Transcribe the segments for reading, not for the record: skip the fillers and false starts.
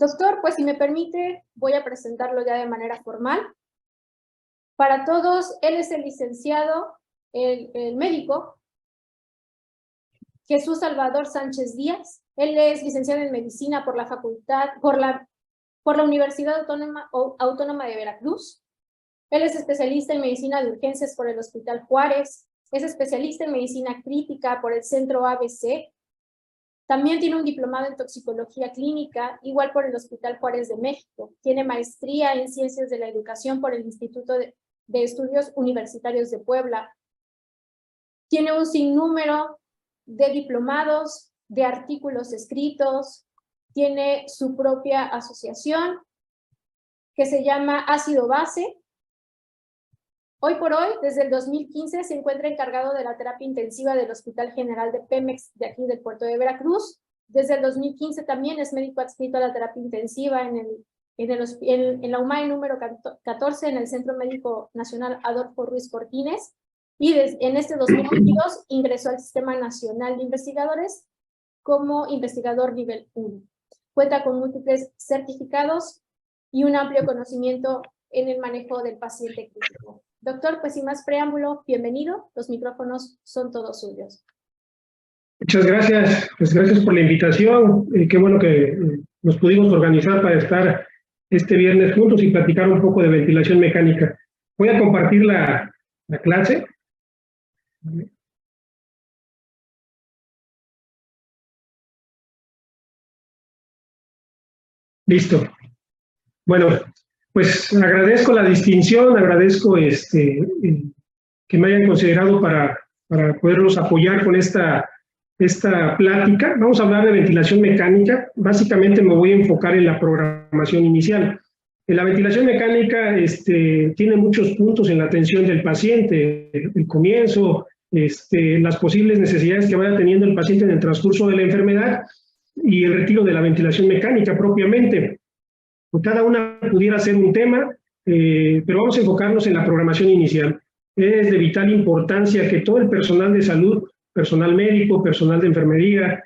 Doctor, pues si me permite, voy a presentarlo ya de manera formal. Para todos, él es el licenciado, el médico, Jesús Salvador Sánchez Díaz. Él es licenciado en Medicina por la Universidad Autónoma de Veracruz. Él es especialista en Medicina de Urgencias por el Hospital Juárez. Es especialista en Medicina Crítica por el Centro ABC. También tiene un diplomado en Toxicología Clínica, igual por el Hospital Juárez de México. Tiene maestría en Ciencias de la Educación por el Instituto de Estudios Universitarios de Puebla. Tiene un sinnúmero de diplomados, de artículos escritos. Tiene su propia asociación que se llama Ácido Base. Hoy por hoy, desde el 2015, se encuentra encargado de la terapia intensiva del Hospital General de Pemex, de aquí del puerto de Veracruz. Desde el 2015 también es médico adscrito a la terapia intensiva en la UMAE número 14, en el Centro Médico Nacional Adolfo Ruiz Cortines. Y en este 2022 ingresó al Sistema Nacional de Investigadores como investigador nivel 1. Cuenta con múltiples certificados y un amplio conocimiento en el manejo del paciente crítico. Doctor, pues sin más preámbulo, bienvenido. Los micrófonos son todos suyos. Muchas gracias. Pues gracias por la invitación. Qué bueno que nos pudimos organizar para estar este viernes juntos y platicar un poco de ventilación mecánica. Voy a compartir la clase. Listo. Bueno, pues agradezco la distinción, agradezco que me hayan considerado para poderlos apoyar con esta plática. Vamos a hablar de ventilación mecánica. Básicamente me voy a enfocar en la programación inicial. La ventilación mecánica tiene muchos puntos en la atención del paciente, el comienzo, las posibles necesidades que vaya teniendo el paciente en el transcurso de la enfermedad y el retiro de la ventilación mecánica propiamente. Cada una pudiera ser un tema, pero vamos a enfocarnos en la programación inicial. Es de vital importancia que todo el personal de salud, personal médico, personal de enfermería,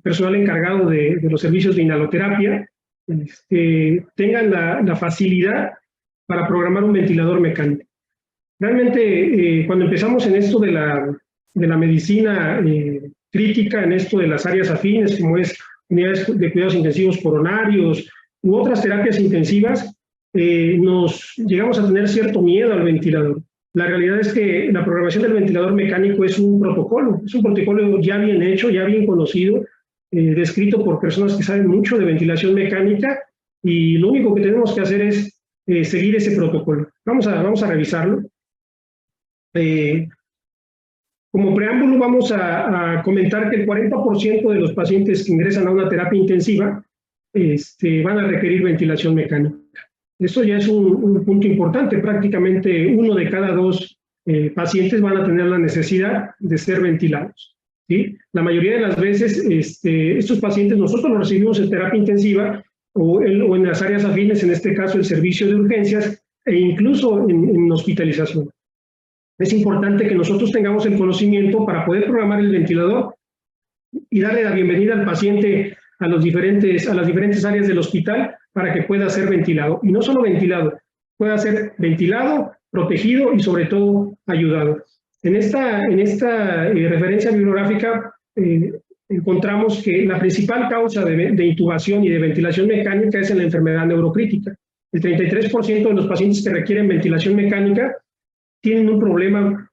personal encargado de los servicios de inhaloterapia, tengan la facilidad para programar un ventilador mecánico. Realmente, cuando empezamos en esto de la medicina crítica, en esto de las áreas afines, como es unidades de cuidados intensivos coronarios u otras terapias intensivas, nos llegamos a tener cierto miedo al ventilador. La realidad es que la programación del ventilador mecánico es un protocolo ya bien hecho, ya bien conocido, descrito por personas que saben mucho de ventilación mecánica, y lo único que tenemos que hacer es seguir ese protocolo. Vamos a revisarlo. Como preámbulo vamos a comentar que el 40% de los pacientes que ingresan a una terapia intensiva van a requerir ventilación mecánica. Eso ya es un punto importante. Prácticamente 1 de cada 2 pacientes van a tener la necesidad de ser ventilados, ¿sí? La mayoría de las veces estos pacientes nosotros los recibimos en terapia intensiva o en las áreas afines, en este caso el servicio de urgencias, e incluso en hospitalización. Es importante que nosotros tengamos el conocimiento para poder programar el ventilador y darle la bienvenida al paciente a las diferentes áreas del hospital para que pueda ser ventilado. Y no solo ventilado, pueda ser ventilado, protegido y sobre todo ayudado. En esta referencia bibliográfica encontramos que la principal causa de intubación y de ventilación mecánica es en la enfermedad neurocrítica. El 33% de los pacientes que requieren ventilación mecánica tienen un problema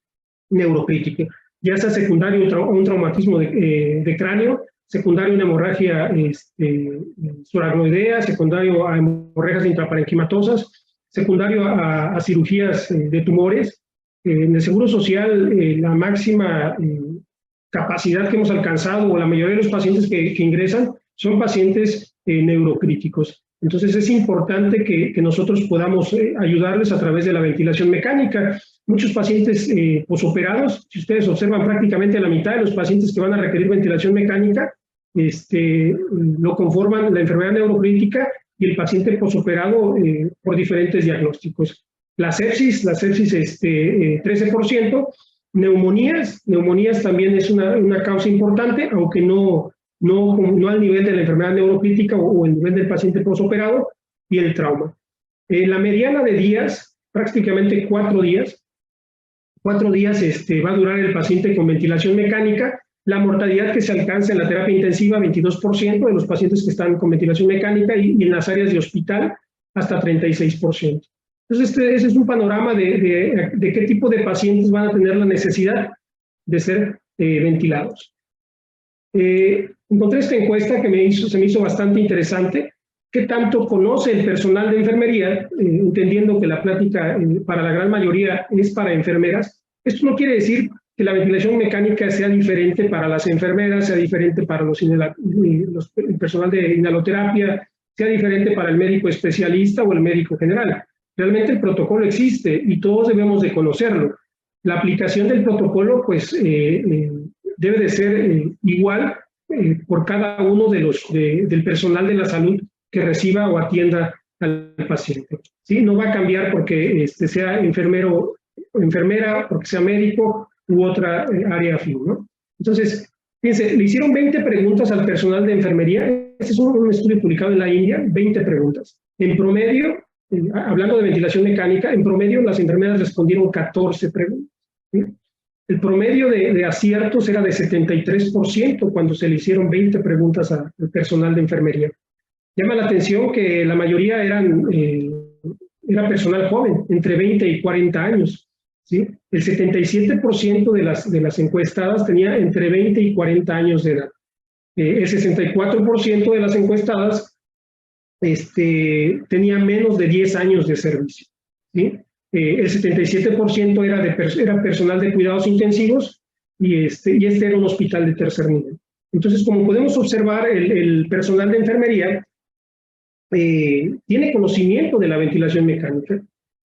neurocrítico, ya sea secundario a un traumatismo de cráneo, secundario a una hemorragia subaracnoidea, secundario a hemorragias intraparenquimatosas, secundario a cirugías de tumores. En el Seguro Social, la máxima capacidad que hemos alcanzado, o la mayoría de los pacientes que ingresan, son pacientes neurocríticos. Entonces es importante que nosotros podamos ayudarles a través de la ventilación mecánica. Muchos pacientes posoperados, si ustedes observan, prácticamente la mitad de los pacientes que van a requerir ventilación mecánica lo conforman la enfermedad neurocrítica y el paciente posoperado por diferentes diagnósticos. La sepsis 13%, neumonías también es una causa importante, aunque no no al nivel de la enfermedad neuropítica o el nivel del paciente posoperado y el trauma. La mediana de días, prácticamente 4 días. 4 días va a durar el paciente con ventilación mecánica. La mortalidad que se alcanza en la terapia intensiva, 22% de los pacientes que están con ventilación mecánica y en las áreas de hospital, hasta 36%. Entonces, ese es un panorama de qué tipo de pacientes van a tener la necesidad de ser ventilados. Encontré esta encuesta que se me hizo bastante interesante. ¿Qué tanto conoce el personal de enfermería? Entendiendo que la plática para la gran mayoría es para enfermeras. Esto no quiere decir que la ventilación mecánica sea diferente para las enfermeras, sea diferente para el personal de inhaloterapia, sea diferente para el médico especialista o el médico general. Realmente el protocolo existe y todos debemos de conocerlo. La aplicación del protocolo pues, debe de ser igual por cada uno del personal de la salud que reciba o atienda al paciente. ¿Sí? No va a cambiar porque sea enfermero o enfermera, porque sea médico u otra área afín, ¿no? Entonces, fíjense, le hicieron 20 preguntas al personal de enfermería. Este es un estudio publicado en la India, 20 preguntas. En promedio, hablando de ventilación mecánica, en promedio las enfermeras respondieron 14 preguntas. ¿Sí? El promedio de aciertos era de 73% cuando se le hicieron 20 preguntas al personal de enfermería. Llama la atención que la mayoría era personal joven, entre 20 y 40 años. ¿Sí? El 77% de las encuestadas tenía entre 20 y 40 años de edad. El 64% de las encuestadas tenía menos de 10 años de servicio. ¿Sí? El 77% era personal de cuidados intensivos y este era un hospital de tercer nivel. Entonces, como podemos observar, el personal de enfermería tiene conocimiento de la ventilación mecánica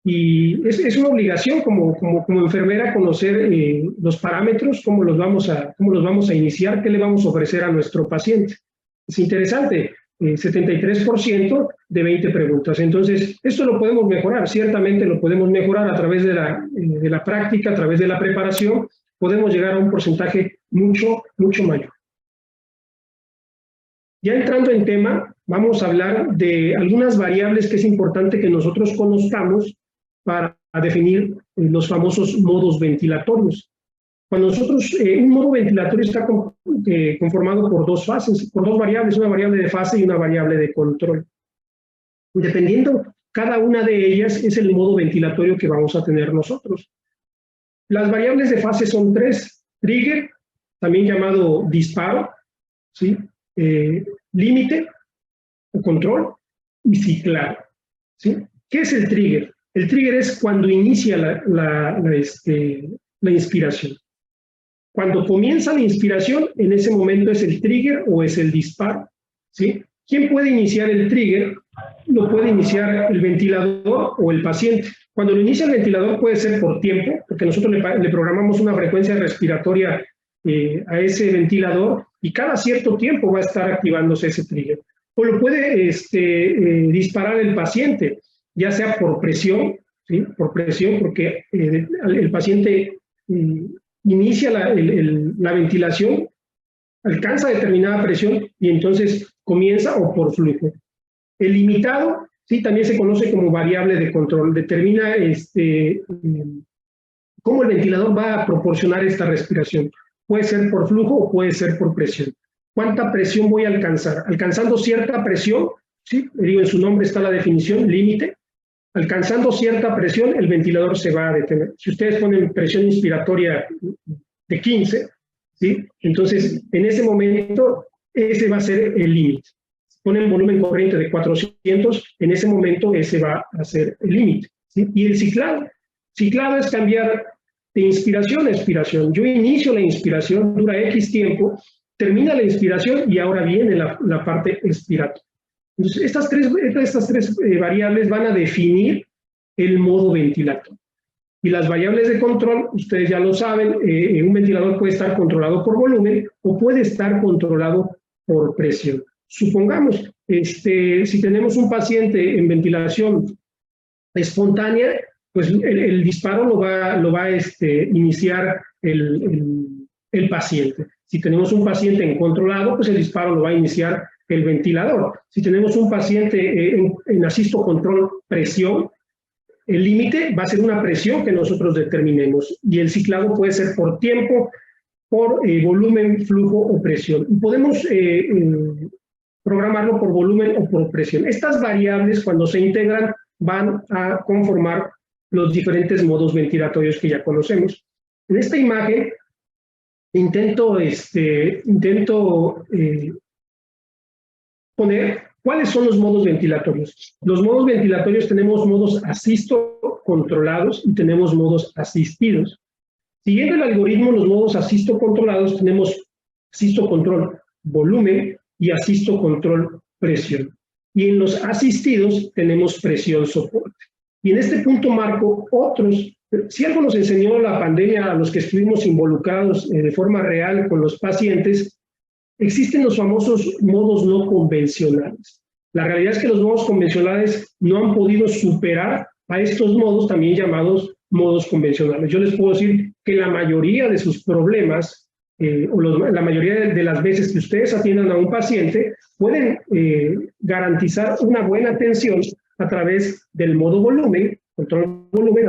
y es una obligación como enfermera conocer los parámetros, cómo los vamos a iniciar, qué le vamos a ofrecer a nuestro paciente. Es interesante, 73% de 20 preguntas. Entonces, esto lo podemos mejorar, ciertamente lo podemos mejorar a través de la práctica, a través de la preparación, podemos llegar a un porcentaje mucho, mucho mayor. Ya entrando en tema, vamos a hablar de algunas variables que es importante que nosotros conozcamos para definir los famosos modos ventilatorios. Cuando nosotros, un modo ventilatorio está conformado por 2 fases, por 2 variables, una variable de fase y una variable de control. Dependiendo cada una de ellas es el modo ventilatorio que vamos a tener nosotros. Las variables de fase son 3, trigger, también llamado disparo, ¿sí? Límite o control y ciclado. ¿Sí? ¿Qué es el trigger? El trigger es cuando inicia la inspiración. Cuando comienza la inspiración, en ese momento es el trigger o es el disparo. ¿Sí? ¿Quién puede iniciar el trigger? Lo puede iniciar el ventilador o el paciente. Cuando lo inicia el ventilador puede ser por tiempo, porque nosotros le programamos una frecuencia respiratoria a ese ventilador y cada cierto tiempo va a estar activándose ese trigger. O lo puede disparar el paciente, ya sea por presión, ¿sí? Por presión, porque el paciente inicia la ventilación, alcanza determinada presión y entonces comienza, o por flujo. El limitado, sí, también se conoce como variable de control, determina cómo el ventilador va a proporcionar esta respiración. Puede ser por flujo o puede ser por presión. ¿Cuánta presión voy a alcanzar? Alcanzando cierta presión, ¿sí? Digo, en su nombre está la definición, límite. Alcanzando cierta presión, el ventilador se va a detener. Si ustedes ponen presión inspiratoria de 15, ¿sí? Entonces, en ese momento, ese va a ser el límite. Si ponen volumen corriente de 400, en ese momento ese va a ser el límite, ¿sí? Y el ciclado. Ciclado es cambiar de inspiración a expiración. Yo inicio la inspiración, dura X tiempo, termina la inspiración y ahora viene la parte expiratoria. Entonces, estas tres variables van a definir el modo ventilatorio. Y las variables de control, ustedes ya lo saben, un ventilador puede estar controlado por volumen o puede estar controlado por presión. Supongamos, si tenemos un paciente en ventilación espontánea, pues el disparo lo va a iniciar el el paciente. Si tenemos un paciente en controlado, pues el disparo lo va a iniciar el ventilador. Si tenemos un paciente en asisto control presión, el límite va a ser una presión que nosotros determinemos y el ciclado puede ser por tiempo, por volumen, flujo o presión. Y podemos programarlo por volumen o por presión. Estas variables, cuando se integran, van a conformar los diferentes modos ventilatorios que ya conocemos. En esta imagen intento poner cuáles son los modos ventilatorios. Los modos ventilatorios tenemos modos asisto controlados y tenemos modos asistidos. Siguiendo el algoritmo, los modos asisto controlados tenemos asisto control volumen y asisto control presión. Y en los asistidos tenemos presión soporte. Y en este punto marco otros. Si algo nos enseñó la pandemia a los que estuvimos involucrados de forma real con los pacientes, existen los famosos modos no convencionales. La realidad es que los modos convencionales no han podido superar a estos modos también llamados modos convencionales. Yo les puedo decir que la mayoría de sus problemas, la mayoría de las veces que ustedes atiendan a un paciente, pueden garantizar una buena atención a través del modo volumen, control volumen,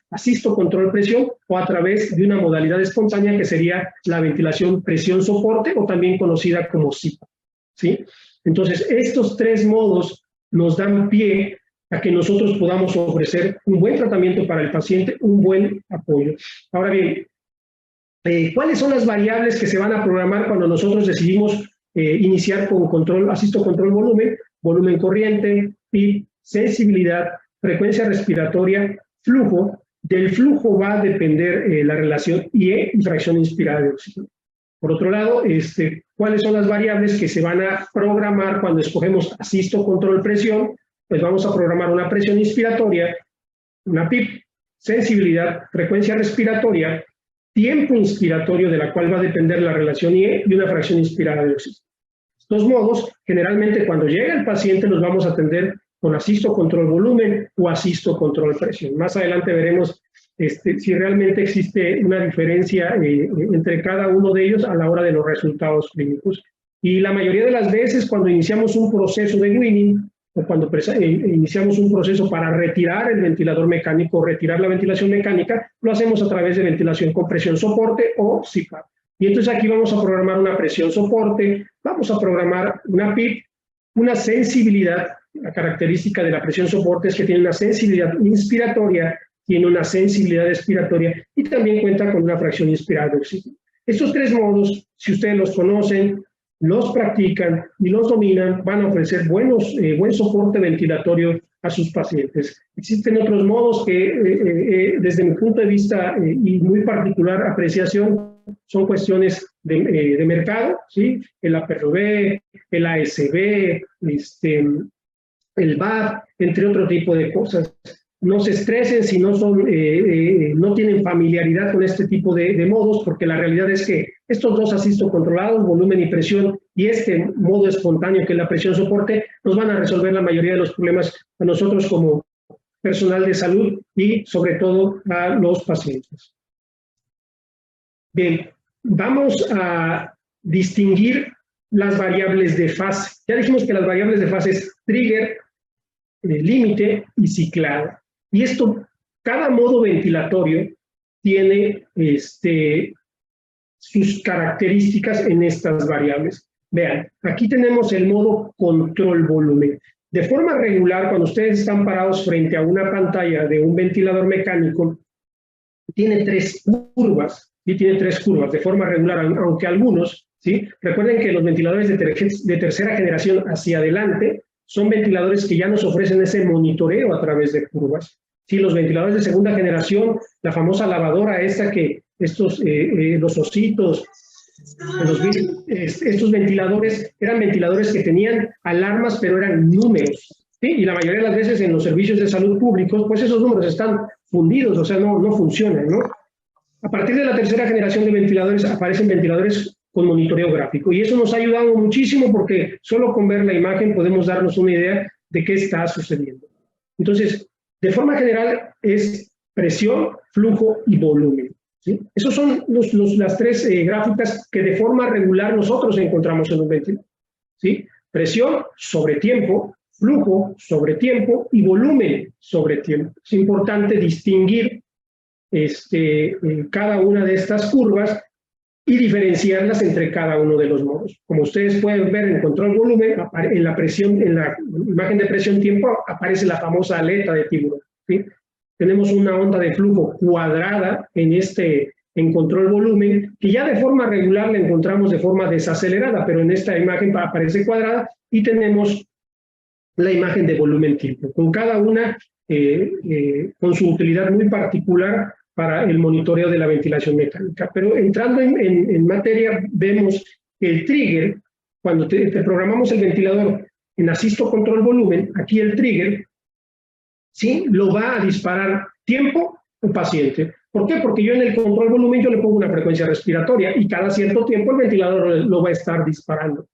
asisto control presión, o a través de una modalidad espontánea que sería la ventilación presión soporte o también conocida como CIPA, ¿sí? Entonces, estos tres modos nos dan pie a que nosotros podamos ofrecer un buen tratamiento para el paciente, un buen apoyo. Ahora bien, ¿cuáles son las variables que se van a programar cuando nosotros decidimos iniciar con asisto control volumen, volumen corriente, PIB, sensibilidad, frecuencia respiratoria, flujo? Del flujo va a depender la relación IE y fracción inspirada de oxígeno. Por otro lado, ¿cuáles son las variables que se van a programar cuando escogemos asisto control presión? Pues vamos a programar una presión inspiratoria, una PIB, sensibilidad, frecuencia respiratoria, tiempo inspiratorio de la cual va a depender la relación IE y una fracción inspirada de oxígeno. Estos modos, generalmente cuando llega el paciente los vamos a atender con asisto control volumen o asisto control presión. Más adelante veremos si realmente existe una diferencia entre cada uno de ellos a la hora de los resultados clínicos. Y la mayoría de las veces cuando iniciamos un proceso de weaning o cuando iniciamos un proceso para retirar el ventilador mecánico, retirar la ventilación mecánica, lo hacemos a través de ventilación con presión soporte o CPAP. Y entonces aquí vamos a programar una presión soporte, vamos a programar una PIP, una sensibilidad. La característica de la presión soporte es que tiene una sensibilidad inspiratoria, tiene una sensibilidad expiratoria y también cuenta con una fracción inspirada de oxígeno. Estos tres modos, si ustedes los conocen, los practican y los dominan, van a ofrecer buen soporte ventilatorio a sus pacientes. Existen otros modos que, desde mi punto de vista y muy particular apreciación, son cuestiones de mercado, ¿sí? El APRV, el ASB, el VAP, entre otro tipo de cosas. No se estresen si no tienen familiaridad con este tipo de modos, porque la realidad es que estos dos asisto controlados, volumen y presión, y este modo espontáneo que es la presión soporte, nos van a resolver la mayoría de los problemas a nosotros como personal de salud y sobre todo a los pacientes. Bien, vamos a distinguir las variables de fase. Ya dijimos que las variables de fase es trigger, límite y ciclado. Y esto, cada modo ventilatorio tiene sus características en estas variables. Vean, aquí tenemos el modo control volumen. De forma regular, cuando ustedes están parados frente a una pantalla de un ventilador mecánico, tiene tres curvas, ¿sí? Tiene tres curvas de forma regular, aunque algunos, ¿sí? Recuerden que los ventiladores de tercera generación hacia adelante son ventiladores que ya nos ofrecen ese monitoreo a través de curvas. Sí, los ventiladores de segunda generación, la famosa lavadora esta que los ositos, estos ventiladores eran ventiladores que tenían alarmas, pero eran números, ¿sí? Y la mayoría de las veces en los servicios de salud públicos, pues esos números están fundidos, o sea, no funcionan, ¿no? A partir de la tercera generación de ventiladores aparecen ventiladores con monitoreo gráfico, y eso nos ha ayudado muchísimo porque solo con ver la imagen podemos darnos una idea de qué está sucediendo. Entonces, de forma general es presión, flujo y volumen. ¿sí? Esas son las tres gráficas que de forma regular nosotros encontramos en un ventilador, ¿sí? Presión sobre tiempo, flujo sobre tiempo y volumen sobre tiempo. Es importante distinguir cada una de estas curvas y diferenciarlas entre cada uno de los modos. Como ustedes pueden ver en control volumen, en la imagen de presión tiempo aparece la famosa aleta de tiburón, ¿sí? Tenemos una onda de flujo cuadrada en control volumen, que ya de forma regular la encontramos de forma desacelerada, pero en esta imagen aparece cuadrada, y tenemos la imagen de volumen tiempo, con cada una con su utilidad muy particular para el monitoreo de la ventilación mecánica. Pero entrando en materia, vemos que el trigger, cuando te programamos el ventilador en asisto control volumen, aquí el trigger, ¿sí?, lo va a disparar tiempo o paciente. ¿Por qué? Porque yo en el control volumen yo le pongo una frecuencia respiratoria y cada cierto tiempo el ventilador lo va a estar disparando.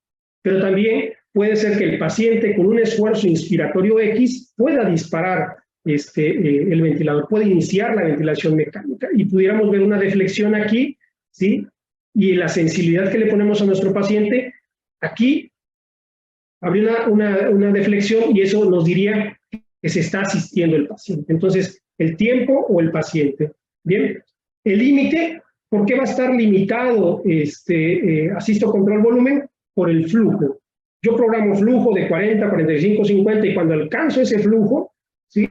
Pero también puede ser que el paciente con un esfuerzo inspiratorio X pueda disparar el ventilador, puede iniciar la ventilación mecánica, y pudiéramos ver una deflexión aquí, ¿sí? Y la sensibilidad que le ponemos a nuestro paciente, aquí habría una deflexión, y eso nos diría que se está asistiendo el paciente. Entonces, el tiempo o el paciente. Bien, el límite, ¿por qué va a estar limitado asisto control volumen? Por el flujo. Yo programo flujo de 40, 45, 50, y cuando alcanzo ese flujo, ¿sí?,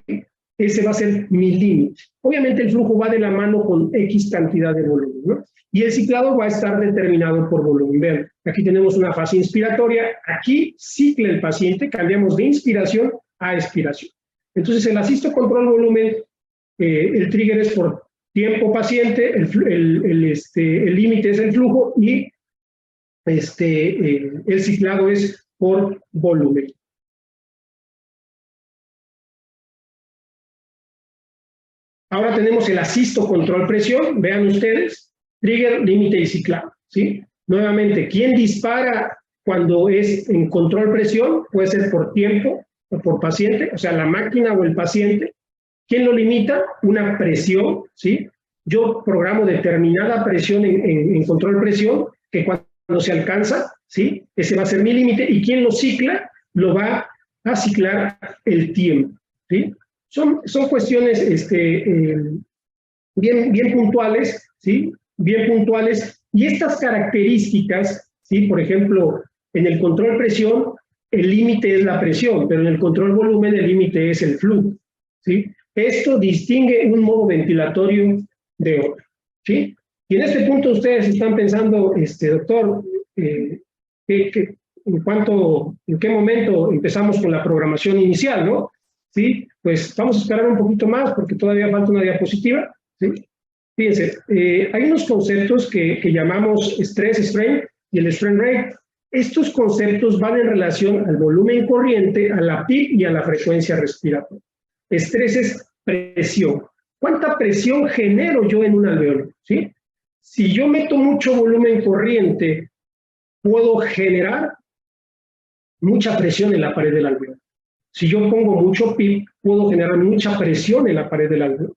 ese va a ser mi límite. Obviamente el flujo va de la mano con X cantidad de volumen, ¿no? Y el ciclado va a estar determinado por volumen. Vean, aquí tenemos una fase inspiratoria, aquí cicla el paciente, cambiamos de inspiración a expiración. Entonces el asisto control volumen, el trigger es por tiempo paciente, el límite es el flujo, y el ciclado es por volumen. Ahora tenemos el asisto control presión, vean ustedes, trigger, límite y ciclado, ¿sí? Nuevamente, ¿quién dispara cuando es en control presión? Puede ser por tiempo o por paciente, o sea, la máquina o el paciente. ¿Quién lo limita? Una presión, ¿sí? Yo programo determinada presión en control presión, que cuando se alcanza, ¿sí?, ese va a ser mi límite, y quien lo cicla, lo va a ciclar el tiempo, ¿sí? Son cuestiones bien puntuales, ¿sí?, bien puntuales, y estas características, ¿sí?, por ejemplo, en el control presión, el límite es la presión, pero en el control volumen el límite es el flujo, ¿sí? Esto distingue un modo ventilatorio de otro, ¿sí? Y en este punto ustedes están pensando, doctor, ¿en qué momento empezamos con la programación inicial, no? ¿Sí? Pues vamos a esperar un poquito más porque todavía falta una diapositiva, ¿sí? Fíjense, hay unos conceptos que llamamos stress strain y el strain rate. Estos conceptos van en relación al volumen corriente, a la PIB y a la frecuencia respiratoria. Estrés es presión. ¿Cuánta presión genero yo en un alveolo? ¿Sí? Si yo meto mucho volumen corriente, puedo generar mucha presión en la pared del alveolo. Si yo pongo mucho PIB, puedo generar mucha presión en la pared del alveolo.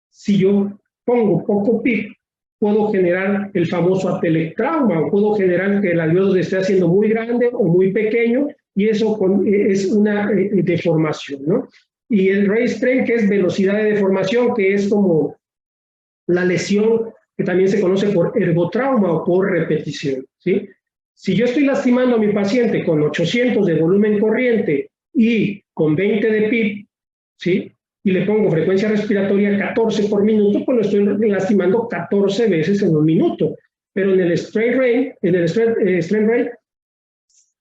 Si yo pongo poco PIB, puedo generar el famoso atelectrauma, o puedo generar que el alveolo se esté haciendo muy grande o muy pequeño, y eso es una deformación, ¿no? Y el rate strain, que es velocidad de deformación, que es como la lesión que también se conoce por ergotrauma o por repetición, ¿sí? Si yo estoy lastimando a mi paciente con 800 de volumen corriente y con 20 de PIB, ¿sí?, y le pongo frecuencia respiratoria 14 por minuto, pues lo estoy lastimando 14 veces en un minuto. Pero en el strain rate,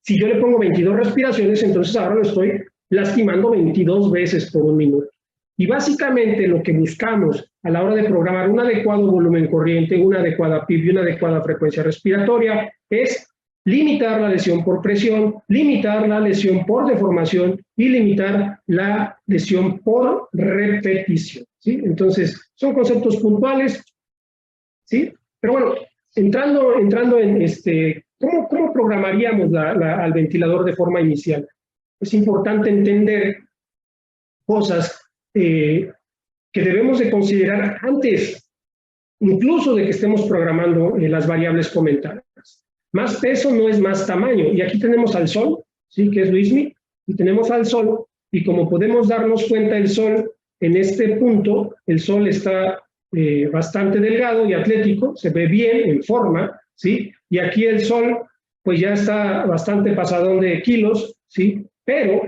si yo le pongo 22 respiraciones, entonces ahora lo estoy lastimando 22 veces por un minuto. Y básicamente lo que buscamos a la hora de programar un adecuado volumen corriente, una adecuada PIB y una adecuada frecuencia respiratoria es limitar la lesión por presión, limitar la lesión por deformación y limitar la lesión por repetición, ¿sí? Entonces, son conceptos puntuales, ¿sí? Pero bueno, entrando en ¿cómo programaríamos al ventilador de forma inicial? Es importante entender cosas que debemos de considerar antes incluso de que estemos programando las variables comentadas. Más peso no es más tamaño, y aquí tenemos al Sol, ¿sí? Que es Luismi, y tenemos al Sol, y como podemos darnos cuenta, el Sol, en este punto, el Sol está bastante delgado y atlético, se ve bien, en forma, ¿sí? Y aquí el Sol, pues ya está bastante pasadón de kilos, ¿sí? Pero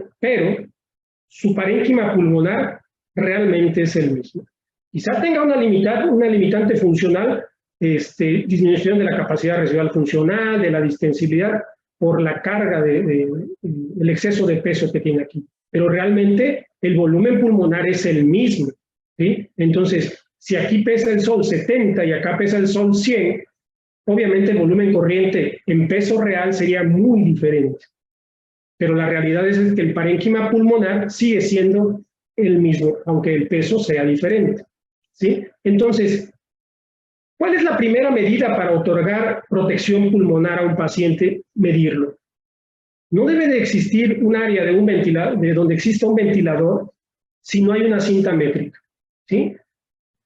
su parénquima pulmonar realmente es el mismo. Quizá tenga una limitante funcional, disminución de la capacidad residual funcional, de la distensibilidad, por la carga el exceso de peso que tiene aquí. Pero realmente el volumen pulmonar es el mismo, ¿sí? Entonces, si aquí pesa el Sol 70 y acá pesa el Sol 100, obviamente el volumen corriente en peso real sería muy diferente. Pero la realidad es que el parénquima pulmonar sigue siendo el mismo, aunque el peso sea diferente, ¿sí? Entonces, ¿cuál es la primera medida para otorgar protección pulmonar a un paciente? Medirlo. No debe de existir un área de un ventilador, de donde exista un ventilador, si no hay una cinta métrica, ¿sí?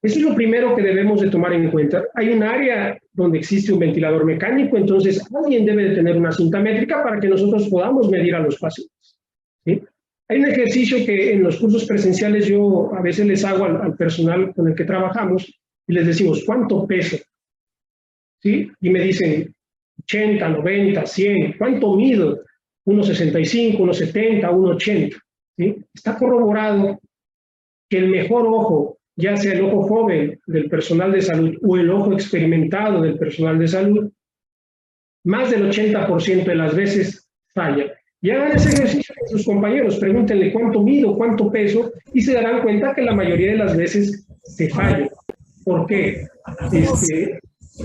Eso es lo primero que debemos de tomar en cuenta. Hay un área donde existe un ventilador mecánico, entonces alguien debe de tener una cinta métrica para que nosotros podamos medir a los pacientes, ¿sí? Hay un ejercicio que en los cursos presenciales yo a veces les hago al personal con el que trabajamos y les decimos, ¿cuánto peso? ¿Sí? Y me dicen 80, 90, 100, ¿cuánto mido? 1,65, 1,70, 1,80. ¿Sí? Está corroborado que el mejor ojo, ya sea el ojo joven del personal de salud o el ojo experimentado del personal de salud, más del 80% de las veces falla. Y hagan ese ejercicio con sus compañeros, pregúntenle cuánto mido, cuánto peso, y se darán cuenta que la mayoría de las veces se falla. ¿Por qué?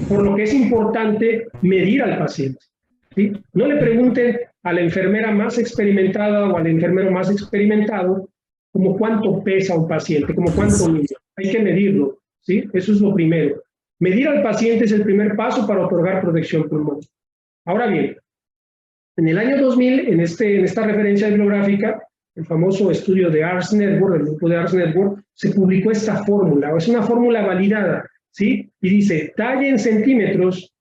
Por lo que es importante medir al paciente, ¿sí? No le pregunten a la enfermera más experimentada o al enfermero más experimentado como cuánto pesa un paciente, como cuánto mide. Hay que medirlo, ¿sí? Eso es lo primero. Medir al paciente es el primer paso para otorgar protección pulmonar. Ahora bien, en el año 2000, en esta referencia bibliográfica, el famoso estudio de Ars Network, del grupo de Ars Network, se publicó esta fórmula, es una fórmula validada, ¿sí? Y dice, talla en centímetros,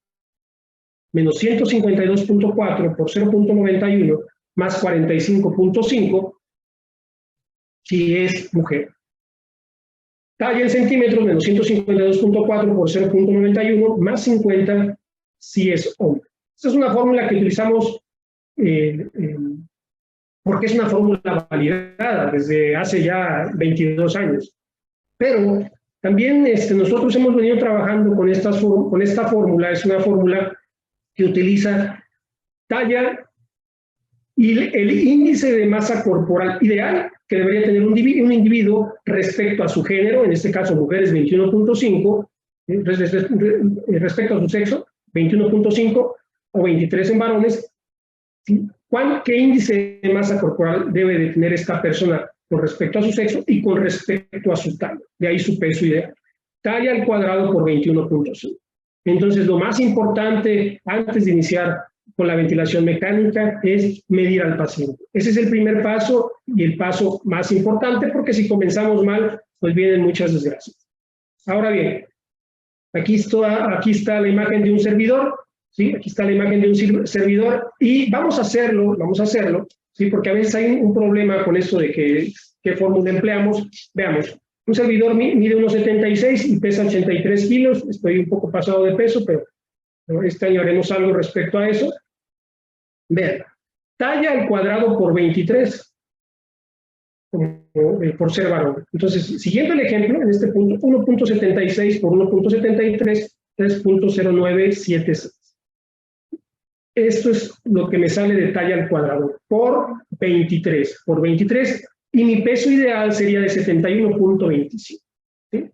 menos 152.4 por 0.91, más 45.5, si es mujer. Talla en centímetros, menos 152.4 por 0.91, más 50, si es hombre. Esta es una fórmula que utilizamos porque es una fórmula validada desde hace ya 22 años. Pero también nosotros hemos venido trabajando con esta fórmula, es una fórmula que utiliza talla y el índice de masa corporal ideal que debería tener un individuo respecto a su género, en este caso mujeres 21.5, respecto a su sexo, 21.5 o 23 en varones. ¿Qué índice de masa corporal debe de tener esta persona con respecto a su sexo y con respecto a su talla? De ahí su peso ideal. Talla al cuadrado por 21.5. Entonces, lo más importante antes de iniciar con la ventilación mecánica es medir al paciente. Ese es el primer paso y el paso más importante, porque si comenzamos mal, pues vienen muchas desgracias. Ahora bien, aquí está la imagen de un servidor, ¿sí? Aquí está la imagen de un servidor y vamos a hacerlo, ¿sí? Porque a veces hay un problema con esto de qué fórmula empleamos. Veamos, un servidor mide 1,76 y pesa 83 kilos, estoy un poco pasado de peso, pero este año haremos algo respecto a eso. Vean, talla al cuadrado por 23, por ser varón. Entonces, siguiendo el ejemplo, en este punto, 1.76 por 1.73, 3.0976. Esto es lo que me sale de talla al cuadrado, por 23, y mi peso ideal sería de 71.25. ¿Sí?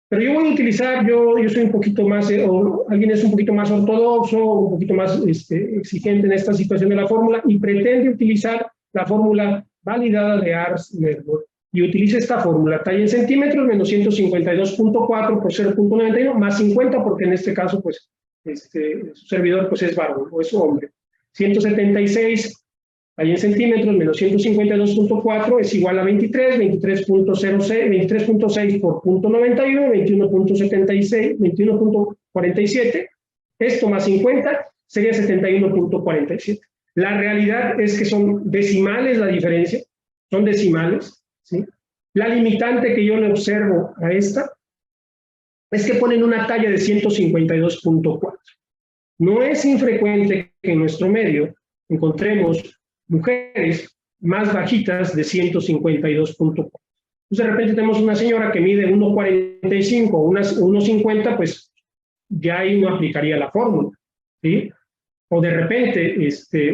Pero yo voy a utilizar, yo soy un poquito más, o alguien es un poquito más ortodoxo, un poquito más exigente en esta situación de la fórmula, y pretende utilizar la fórmula validada de Ars Network. Y utiliza esta fórmula, talla en centímetros, menos 152.4 por 0.91, más 50, porque en este caso, pues, su servidor pues es varón o es hombre. 176 ahí en centímetros, menos 152.4 es igual a 23, 23.6 por punto 91, 21.76, 21.47, esto más 50 sería 71.47. La realidad es que son decimales la diferencia, son decimales, ¿sí? La limitante que yo le observo a esta es que ponen una talla de 152.4. No es infrecuente que en nuestro medio encontremos mujeres más bajitas de 152.4. Entonces de repente tenemos una señora que mide 1.45 o 1.50, pues ya ahí no aplicaría la fórmula, ¿sí? O de repente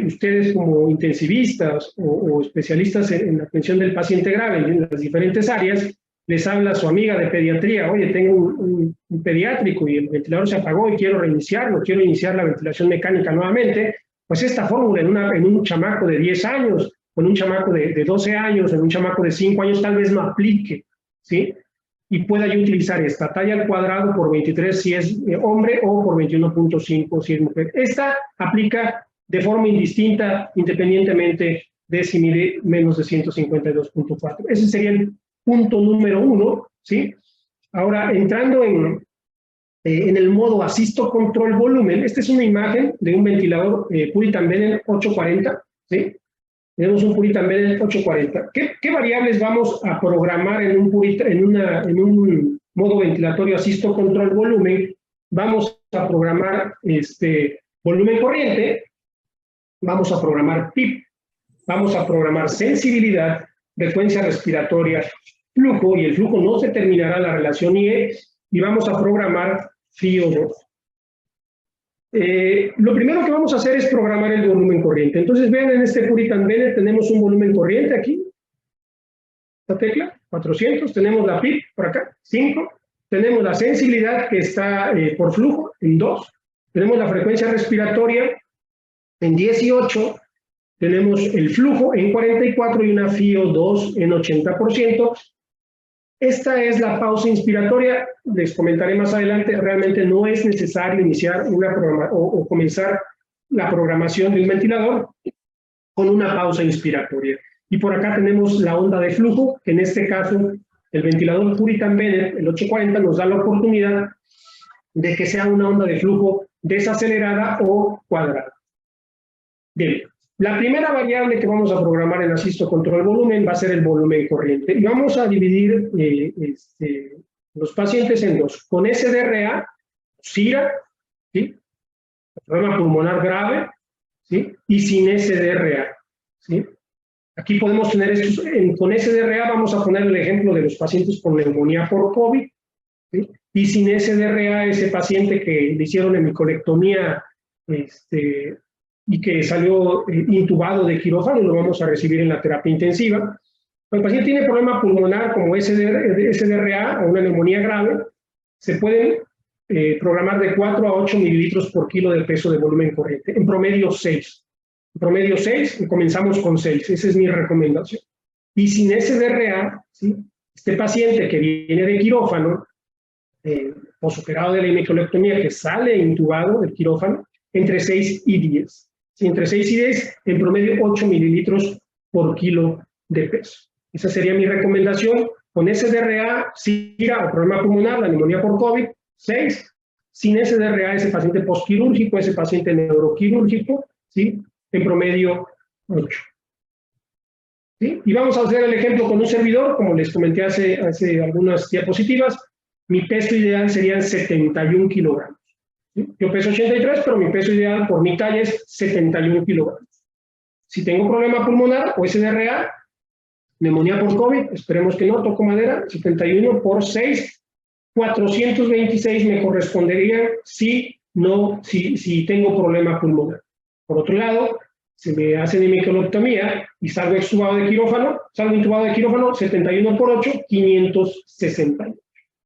ustedes como intensivistas o especialistas en la atención del paciente grave en las diferentes áreas, les habla su amiga de pediatría, oye, tengo un pediátrico y el ventilador se apagó y quiero reiniciarlo, quiero iniciar la ventilación mecánica nuevamente, pues esta fórmula en un chamaco de 10 años, o en un chamaco de 12 años, o en un chamaco de 5 años, tal vez no aplique, ¿sí? Y pueda yo utilizar esta talla al cuadrado por 23 si es hombre o por 21.5 si es mujer. Esta aplica de forma indistinta, independientemente de si mide menos de 152.4. Ese sería el punto número 1, ¿sí? Ahora, entrando en el modo asisto control volumen, esta es una imagen de un ventilador Puritan Bennett 840, ¿sí? Tenemos un Puritan Bennett 840. ¿Qué variables vamos a programar en un modo ventilatorio asisto control volumen? Vamos a programar volumen corriente, vamos a programar PIP, vamos a programar sensibilidad, frecuencia respiratoria, flujo, y el flujo no se terminará la relación IE, y vamos a programar FiO2. Lo primero que vamos a hacer es programar el volumen corriente. Entonces vean, en este Puritan Bennett tenemos un volumen corriente aquí, esta tecla, 400, tenemos la PIP por acá, 5, tenemos la sensibilidad que está por flujo en 2, tenemos la frecuencia respiratoria en 18, tenemos el flujo en 44 y una FiO2 en 80%. Esta es la pausa inspiratoria, les comentaré más adelante, realmente no es necesario iniciar o comenzar la programación de un ventilador con una pausa inspiratoria. Y por acá tenemos la onda de flujo, que en este caso el ventilador Puritan Bennett, el 840, nos da la oportunidad de que sea una onda de flujo desacelerada o cuadrada. Bien. La primera variable que vamos a programar en asisto control volumen va a ser el volumen corriente. Y vamos a dividir los pacientes en dos. Con SDRA, SIRA, ¿sí? Problema pulmonar grave, ¿sí? Y sin SDRA, ¿sí? Aquí podemos tener estos, con SDRA vamos a poner el ejemplo de los pacientes con neumonía por COVID, ¿sí? Y sin SDRA, ese paciente que le hicieron hemicolectomía, y que salió intubado de quirófano, y lo vamos a recibir en la terapia intensiva. Cuando el paciente tiene problema pulmonar como SDRA o una neumonía grave, se pueden programar de 4 a 8 mililitros por kilo de peso de volumen corriente, en promedio 6. En promedio 6, y comenzamos con 6, esa es mi recomendación. Y sin SDRA, ¿sí? Este paciente que viene de quirófano, posoperado de la hemicolectomía, que sale intubado del quirófano, entre 6 y 10. Entre 6 y 10, en promedio 8 mililitros por kilo de peso. Esa sería mi recomendación. Con SDRA, SIRA o problema pulmonar, la neumonía por COVID, 6. Sin SDRA, ese paciente postquirúrgico, ese paciente neuroquirúrgico, ¿sí? En promedio 8. ¿Sí? Y vamos a hacer el ejemplo con un servidor, como les comenté hace algunas diapositivas. Mi peso ideal serían 71 kilogramos. Yo peso 83, pero mi peso ideal por mi talla es 71 kilogramos. Si tengo problema pulmonar o SDRA, neumonía por COVID, esperemos que no, toco madera, 71 por 6, 426 me corresponderían si tengo problema pulmonar. Por otro lado, se me hace hemicolectomía y salgo intubado de quirófano, 71 por 8, 568.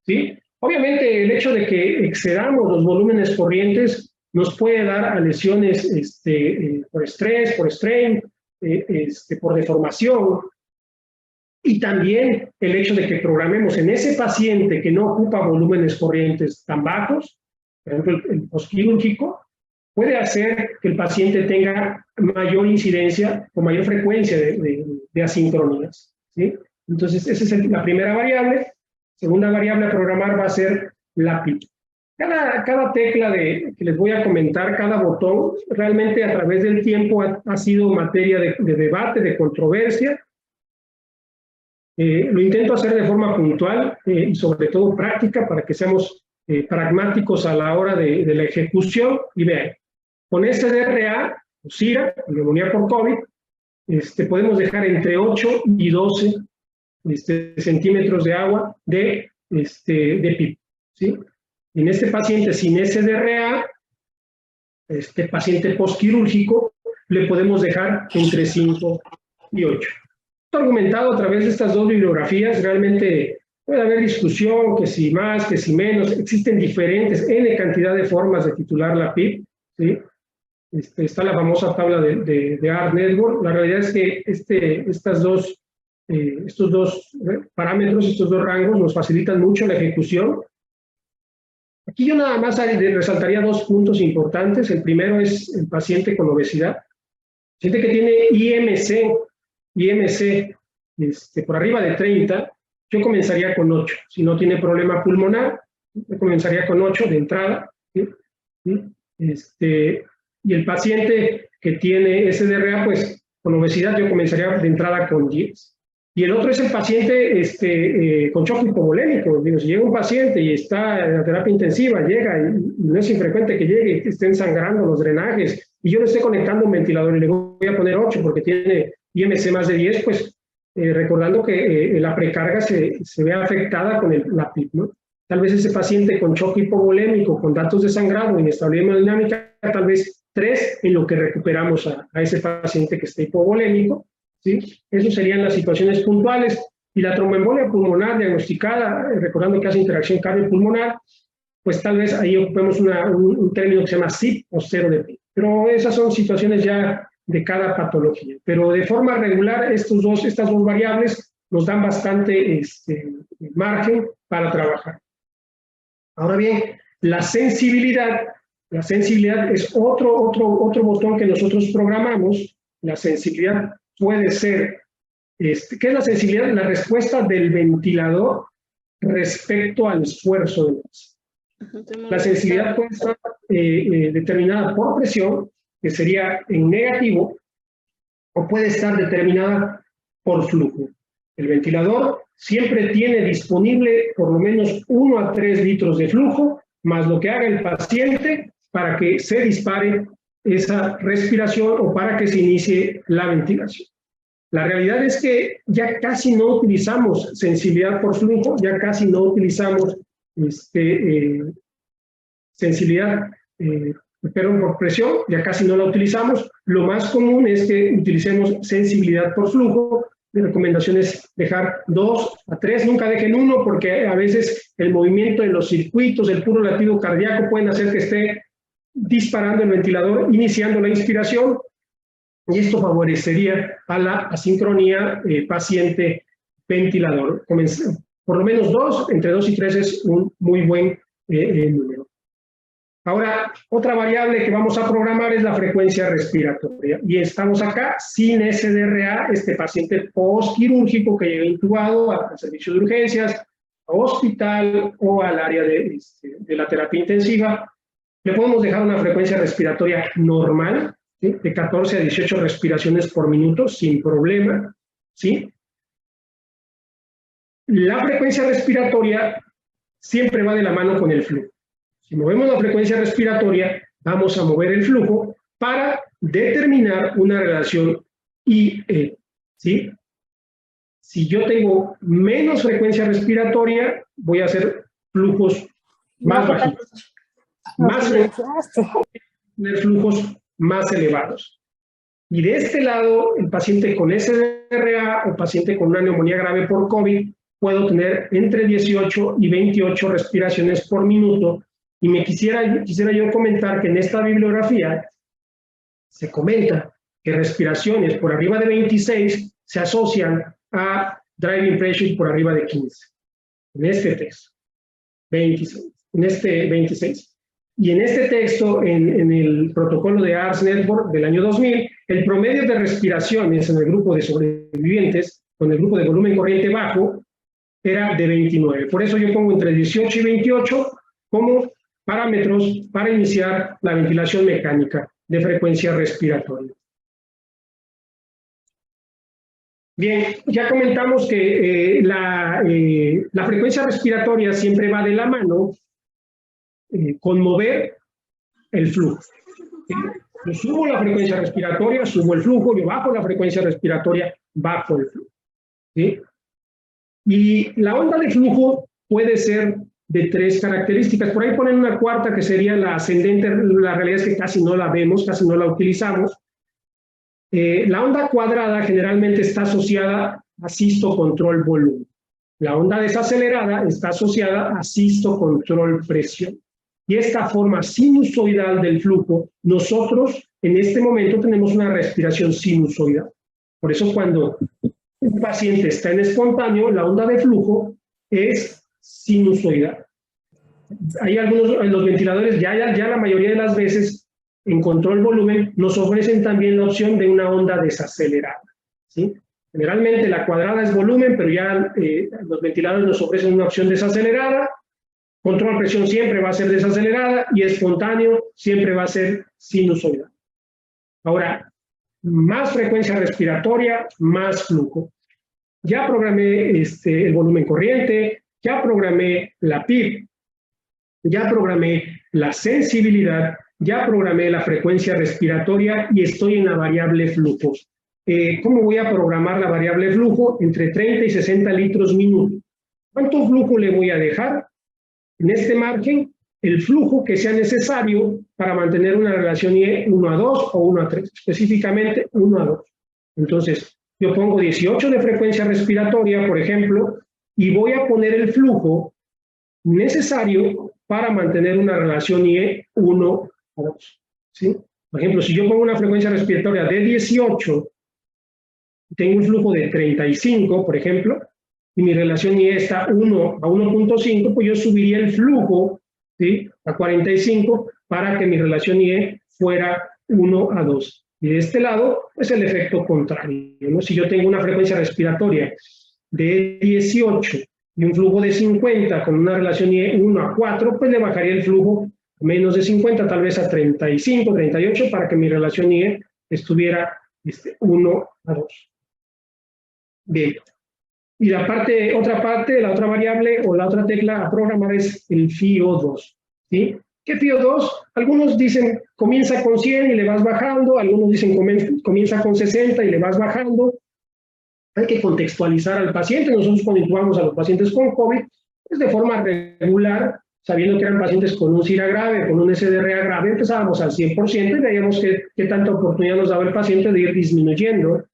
¿Sí? Obviamente, el hecho de que excedamos los volúmenes corrientes nos puede dar a lesiones por estrés, por strain, por deformación. Y también el hecho de que programemos en ese paciente que no ocupa volúmenes corrientes tan bajos, por ejemplo, el postquirúrgico, puede hacer que el paciente tenga mayor incidencia o mayor frecuencia de asincronías, ¿sí? Entonces, esa es la primera variable. Segunda variable a programar va a ser la PIP. Cada tecla que les voy a comentar, cada botón, realmente a través del tiempo ha sido materia de debate, de controversia. Lo intento hacer de forma puntual y sobre todo práctica para que seamos pragmáticos a la hora de la ejecución. Y vean, con SDRA, o SIRA, neumonía por COVID, podemos dejar entre 8 y 12 centímetros de agua de PIP, ¿sí? En este paciente sin SDRA, paciente postquirúrgico, le podemos dejar entre 5 y 8. Argumentado a través de estas dos bibliografías, realmente puede haber discusión, que si más, que si menos, existen diferentes, N cantidad de formas de titular la PIP, ¿sí? Está la famosa tabla de Art Network. La realidad es que estos dos parámetros, estos dos rangos nos facilitan mucho la ejecución. Aquí yo nada más resaltaría dos puntos importantes. El primero es el paciente con obesidad. El paciente que tiene IMC por arriba de 30, yo comenzaría con 8. Si no tiene problema pulmonar, yo comenzaría con 8 de entrada, ¿sí? Y el paciente que tiene SDRA, pues con obesidad yo comenzaría de entrada con 10. Y el otro es el paciente con shock hipovolémico. Digo, si llega un paciente y está en la terapia intensiva, llega y no es infrecuente que llegue y estén sangrando los drenajes, y yo le estoy conectando un ventilador y le voy a poner 8 porque tiene IMC más de 10, pues recordando que la precarga se ve afectada con la PIP, ¿no? Tal vez ese paciente con shock hipovolémico, con datos de sangrado, inestabilidad hemodinámica, tal vez 3 en lo que recuperamos a ese paciente que está hipovolémico, ¿sí? Esas serían las situaciones puntuales. Y la tromboembolia pulmonar diagnosticada, recordando que hace interacción cardiopulmonar, pues tal vez ahí ocupemos un término que se llama CIP o 0 de PIP. Pero esas son situaciones ya de cada patología. Pero de forma regular, estas dos variables nos dan bastante margen para trabajar. Ahora bien, la sensibilidad es otro botón que nosotros programamos. La sensibilidad puede ser, ¿qué es la sensibilidad? La respuesta del ventilador respecto al esfuerzo del paciente. La sensibilidad puede estar determinada por presión, que sería en negativo, o puede estar determinada por flujo. El ventilador siempre tiene disponible por lo menos 1 a 3 litros de flujo, más lo que haga el paciente para que se dispare esa respiración o para que se inicie la ventilación. La realidad es que ya casi no utilizamos sensibilidad por flujo, ya casi no utilizamos sensibilidad por presión, ya casi no la utilizamos. Lo más común es que utilicemos sensibilidad por flujo. Mi recomendación es dejar 2 a 3, nunca dejen 1, porque a veces el movimiento de los circuitos, el puro latido cardíaco pueden hacer que esté disparando el ventilador, iniciando la inspiración, y esto favorecería a la asincronía paciente-ventilador. Por lo menos 2, entre 2 y 3 es un muy buen número. Ahora, otra variable que vamos a programar es la frecuencia respiratoria. Y estamos acá sin SDRA, este paciente postquirúrgico que llega intubado al servicio de urgencias, a hospital o al área de la terapia intensiva. Le podemos dejar una frecuencia respiratoria normal, ¿sí? De 14 a 18 respiraciones por minuto, sin problema, ¿sí? La frecuencia respiratoria siempre va de la mano con el flujo. Si movemos la frecuencia respiratoria, vamos a mover el flujo para determinar una relación IE, ¿sí? Si yo tengo menos frecuencia respiratoria, voy a hacer flujos más bajitos. Tener flujos más elevados. Y de este lado, el paciente con SDRA o paciente con una neumonía grave por COVID, puedo tener entre 18 y 28 respiraciones por minuto. Y quisiera yo comentar que en esta bibliografía se comenta que respiraciones por arriba de 26 se asocian a driving pressure por arriba de 15. En este texto, 26. En este 26. Y en este texto, en el protocolo de Ars Network del año 2000, el promedio de respiraciones en el grupo de sobrevivientes, con el grupo de volumen corriente bajo, era de 29. Por eso yo pongo entre 18 y 28 como parámetros para iniciar la ventilación mecánica de frecuencia respiratoria. Bien, ya comentamos que la frecuencia respiratoria siempre va de la mano con mover el flujo. Yo subo la frecuencia respiratoria, subo el flujo, yo bajo la frecuencia respiratoria, bajo el flujo. ¿Sí? Y la onda de flujo puede ser de 3 características. Por ahí ponen una cuarta que sería la ascendente. La realidad es que casi no la vemos, casi no la utilizamos. La onda cuadrada generalmente está asociada a sisto control volumen. La onda desacelerada está asociada a sisto control presión. Y esta forma sinusoidal del flujo, nosotros en este momento tenemos una respiración sinusoidal. Por eso cuando un paciente está en espontáneo, la onda de flujo es sinusoidal. Hay algunos, en los ventiladores, ya la mayoría de las veces, en control volumen, nos ofrecen también la opción de una onda desacelerada. ¿Sí? Generalmente la cuadrada es volumen, pero ya los ventiladores nos ofrecen una opción desacelerada. Control presión siempre va a ser desacelerada y espontáneo siempre va a ser sinusoidal. Ahora, más frecuencia respiratoria, más flujo. Ya programé el volumen corriente, ya programé la PIB, ya programé la sensibilidad, ya programé la frecuencia respiratoria y estoy en la variable flujo. ¿Cómo voy a programar la variable flujo? Entre 30 y 60 litros minuto. ¿Cuánto flujo le voy a dejar? En este margen, el flujo que sea necesario para mantener una relación IE 1:2 o 1:3, específicamente 1:2. Entonces, yo pongo 18 de frecuencia respiratoria, por ejemplo, y voy a poner el flujo necesario para mantener una relación IE 1:2. ¿Sí? Por ejemplo, si yo pongo una frecuencia respiratoria de 18, tengo un flujo de 35, por ejemplo, y mi relación IE está 1 a 1.5, pues yo subiría el flujo, ¿sí?, a 45 para que mi relación IE fuera 1:2. Y de este lado, pues el efecto contrario, ¿no? Si yo tengo una frecuencia respiratoria de 18 y un flujo de 50 con una relación IE 1:4, pues le bajaría el flujo a menos de 50, tal vez a 35, 38, para que mi relación IE estuviera 1:2. Bien. Y la otra variable o la otra tecla a programar es el FiO2. ¿Sí? ¿Qué FiO2? Algunos dicen comienza con 100 y le vas bajando, algunos dicen comienza con 60 y le vas bajando. Hay que contextualizar al paciente. Nosotros cuando intubamos a los pacientes con COVID, pues de forma regular, sabiendo que eran pacientes con un SIRA grave, con un SDRA grave, empezábamos al 100% y veíamos qué tanta oportunidad nos daba el paciente de ir disminuyendo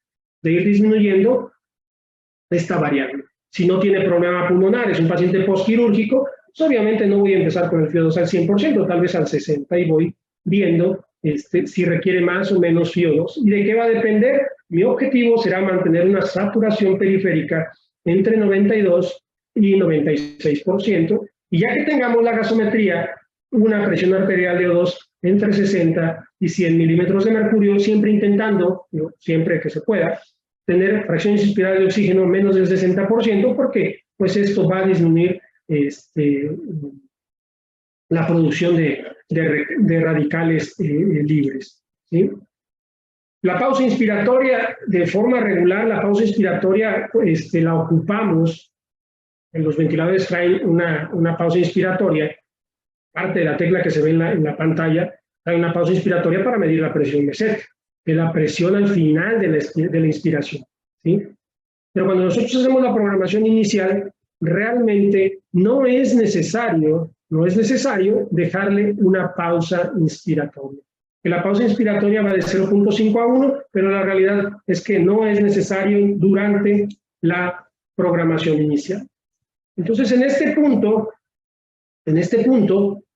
esta variable. Si no tiene problema pulmonar, es un paciente postquirúrgico, pues obviamente no voy a empezar con el FiO2 al 100%, tal vez al 60%, y voy viendo si requiere más o menos FiO2. ¿Y de qué va a depender? Mi objetivo será mantener una saturación periférica entre 92 y 96%, y ya que tengamos la gasometría, una presión arterial de O2 entre 60 y 100 milímetros de mercurio, siempre intentando, siempre que se pueda, tener fracciones inspiradas de oxígeno menos del 60%, porque pues esto va a disminuir la producción de radicales libres. ¿Sí? La pausa inspiratoria, de forma regular, la pausa inspiratoria la ocupamos, en los ventiladores traen una pausa inspiratoria, parte de la tecla que se ve en la pantalla, trae una pausa inspiratoria para medir la presión meseta, que es la presión al final de la inspiración. ¿Sí? Pero cuando nosotros hacemos la programación inicial, realmente no es necesario dejarle una pausa inspiratoria. Que la pausa inspiratoria va de 0.5 a 1, pero la realidad es que no es necesario durante la programación inicial. Entonces, en este punto,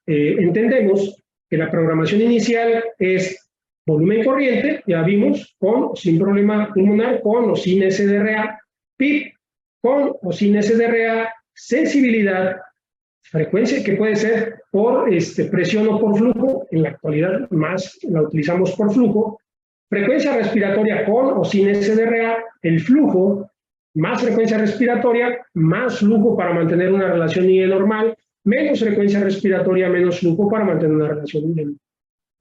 entendemos que la programación inicial es volumen corriente, ya vimos, con o sin problema pulmonar, con o sin SDRA, PIB, con o sin SDRA, sensibilidad, frecuencia, que puede ser por presión o por flujo, en la actualidad más la utilizamos por flujo, frecuencia respiratoria con o sin SDRA, el flujo, más frecuencia respiratoria, más flujo para mantener una relación I normal, menos frecuencia respiratoria, menos flujo para mantener una relación I.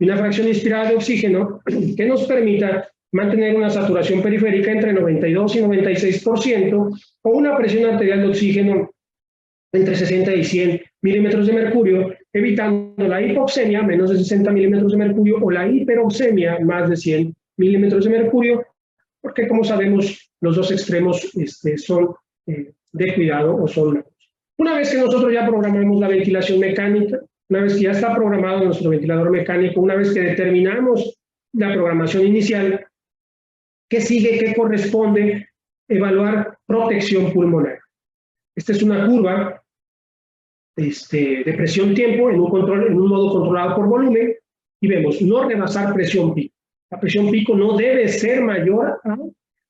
Y una fracción inspirada de oxígeno que nos permita mantener una saturación periférica entre 92 y 96% o una presión arterial de oxígeno entre 60 y 100 milímetros de mercurio, evitando la hipoxemia, menos de 60 milímetros de mercurio, o la hiperoxemia, más de 100 milímetros de mercurio, porque como sabemos, los dos extremos son de cuidado o son malos. Una vez que nosotros ya programamos la ventilación mecánica, una vez que ya está programado nuestro ventilador mecánico, una vez que determinamos la programación inicial, ¿qué sigue? ¿Qué corresponde? Evaluar protección pulmonar. Esta es una curva de presión-tiempo en un modo controlado por volumen y vemos no rebasar presión pico. La presión pico no debe ser mayor a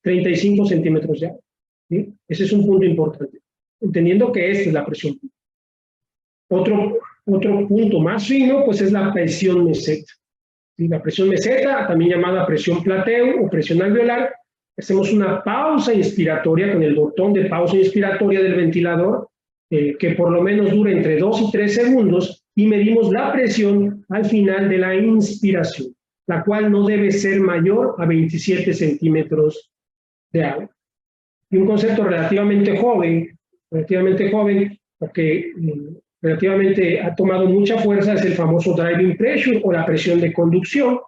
35 centímetros de agua. ¿Sí? Ese es un punto importante, entendiendo que esta es la presión pico. Otro punto más fino pues es la presión meseta. ¿Sí? La presión meseta, también llamada presión plateo o presión alveolar, hacemos una pausa inspiratoria con el botón de pausa inspiratoria del ventilador, que por lo menos dure entre 2 y 3 segundos, y medimos la presión al final de la inspiración, la cual no debe ser mayor a 27 centímetros de agua. Y un concepto relativamente joven, porque relativamente ha tomado mucha fuerza, es el famoso driving pressure o la presión de conducción,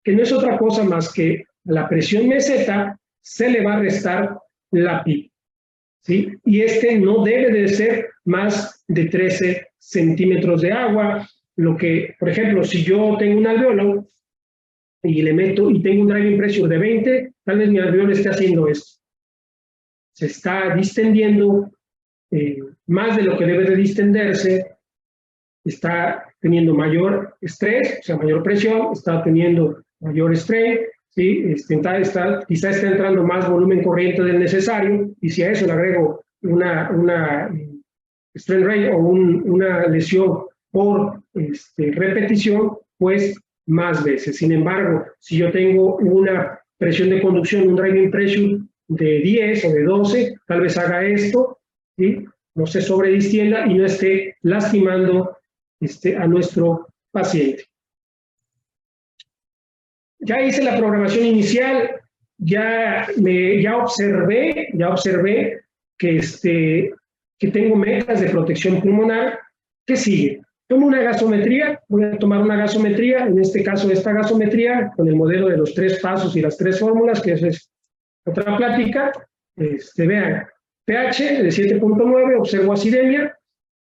que no es otra cosa más que a la presión meseta se le va a restar la pi. ¿Sí? Y no debe de ser más de 13 centímetros de agua, lo que, por ejemplo, si yo tengo un alveolo y le meto y tengo un driving pressure de 20, tal vez mi alveolo esté haciendo esto. Se está distendiendo más de lo que debe de distenderse, está teniendo mayor estrés, o sea, mayor presión, está teniendo mayor estrés, ¿sí? Quizá está entrando más volumen corriente del necesario, y si a eso le agrego una strain rate o una lesión por repetición, pues más veces. Sin embargo, si yo tengo una presión de conducción, un driving pressure de 10 o de 12, tal vez haga esto, ¿sí? No se sobredistienda y no esté lastimando a nuestro paciente. Ya hice la programación inicial, ya observé que tengo metas de protección pulmonar. ¿Qué sigue? Tomo una gasometría, voy a tomar una gasometría, en este caso esta gasometría, con el modelo de los 3 pasos y las 3 fórmulas, que es otra plática. Vean, pH de 7.9, observo acidemia,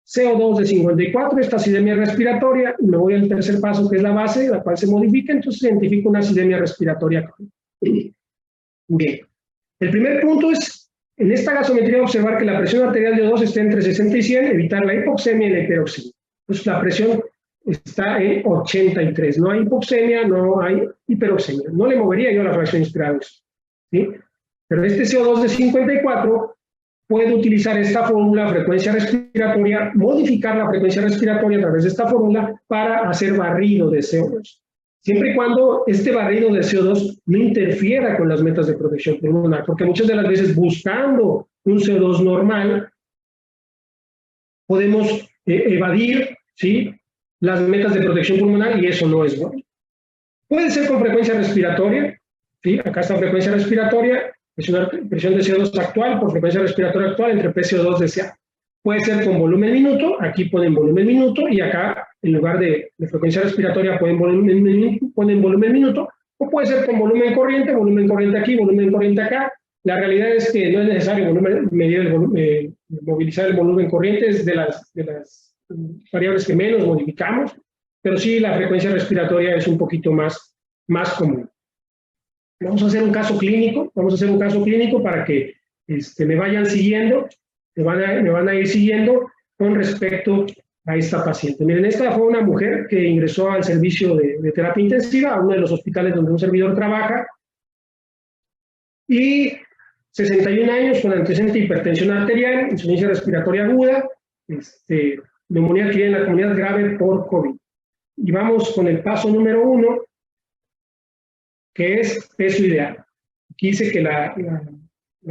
CO2 de 54, esta acidemia respiratoria, y me voy al tercer paso, que es la base, la cual se modifica, entonces identifico una acidemia respiratoria. Bien, el primer punto es, en esta gasometría, observar que la presión arterial de O2 esté entre 60 y 100, evitar la hipoxemia y la hiperoxemia. Entonces la presión está en 83, no hay hipoxemia, no hay hiperoxemia. No le movería yo la fracción inspirada, ¿sí? Pero este CO2 de 54 puede utilizar esta fórmula, frecuencia respiratoria, modificar la frecuencia respiratoria a través de esta fórmula para hacer barrido de CO2. Siempre y cuando este barrido de CO2 no interfiera con las metas de protección pulmonar, porque muchas de las veces buscando un CO2 normal, podemos evadir, ¿sí?, las metas de protección pulmonar y eso no es bueno. Puede ser con frecuencia respiratoria, ¿sí? Acá está frecuencia respiratoria, presión de CO2 actual por frecuencia respiratoria actual entre PCO2 deseado. Puede ser con volumen minuto, aquí ponen volumen minuto y acá en lugar de frecuencia respiratoria ponen volumen minuto, o puede ser con volumen corriente aquí, volumen corriente acá. La realidad es que no es necesario movilizar el volumen corriente, es de las variables que menos modificamos, pero sí la frecuencia respiratoria es un poquito más común. Vamos a hacer un caso clínico, para que me vayan siguiendo, me van a ir siguiendo con respecto a esta paciente. Miren, esta fue una mujer que ingresó al servicio de terapia intensiva, a uno de los hospitales donde un servidor trabaja, y 61 años con antecedente de hipertensión arterial, insuficiencia respiratoria aguda, neumonía adquirida en la comunidad grave por COVID. Y vamos con el paso número 1, que es peso ideal. Aquí dice que la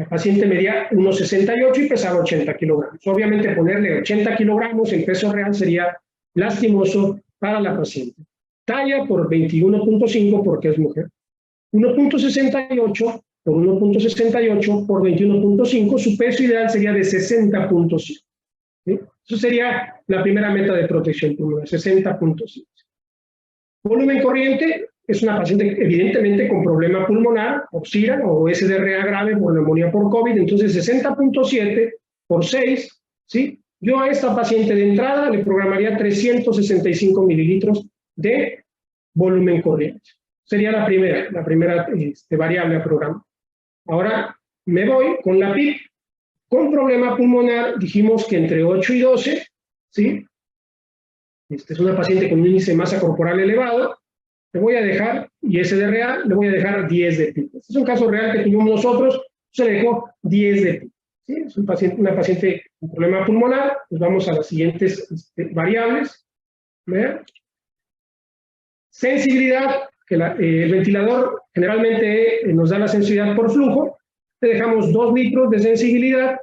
paciente medía 1,68 y pesaba 80 kilogramos. Obviamente ponerle 80 kilogramos en peso real sería lastimoso para la paciente. Talla por 21.5 porque es mujer. 1.68 por 1.68 por 21.5, su peso ideal sería de 60.5. ¿Sí? Eso sería la primera meta de protección pulmonar, 60.5. Volumen corriente es una paciente evidentemente con problema pulmonar, oxira o SDRA grave por neumonía por COVID, entonces 60.7 por 6, ¿sí? Yo a esta paciente de entrada le programaría 365 mililitros de volumen corriente. Sería la primera variable a programar. Ahora me voy con la PIP. Con problema pulmonar dijimos que entre 8 y 12, ¿sí? Esta es una paciente con un índice de masa corporal elevado. Le voy a dejar, y SDRA, le voy a dejar 10 de PIP. Este es un caso real que tuvimos nosotros, se le dejó 10 de PIP. ¿Sí? Es una paciente con problema pulmonar. Pues vamos a las siguientes variables. ¿Vean? Sensibilidad, que el ventilador generalmente nos da la sensibilidad por flujo. Le dejamos 2 litros de sensibilidad.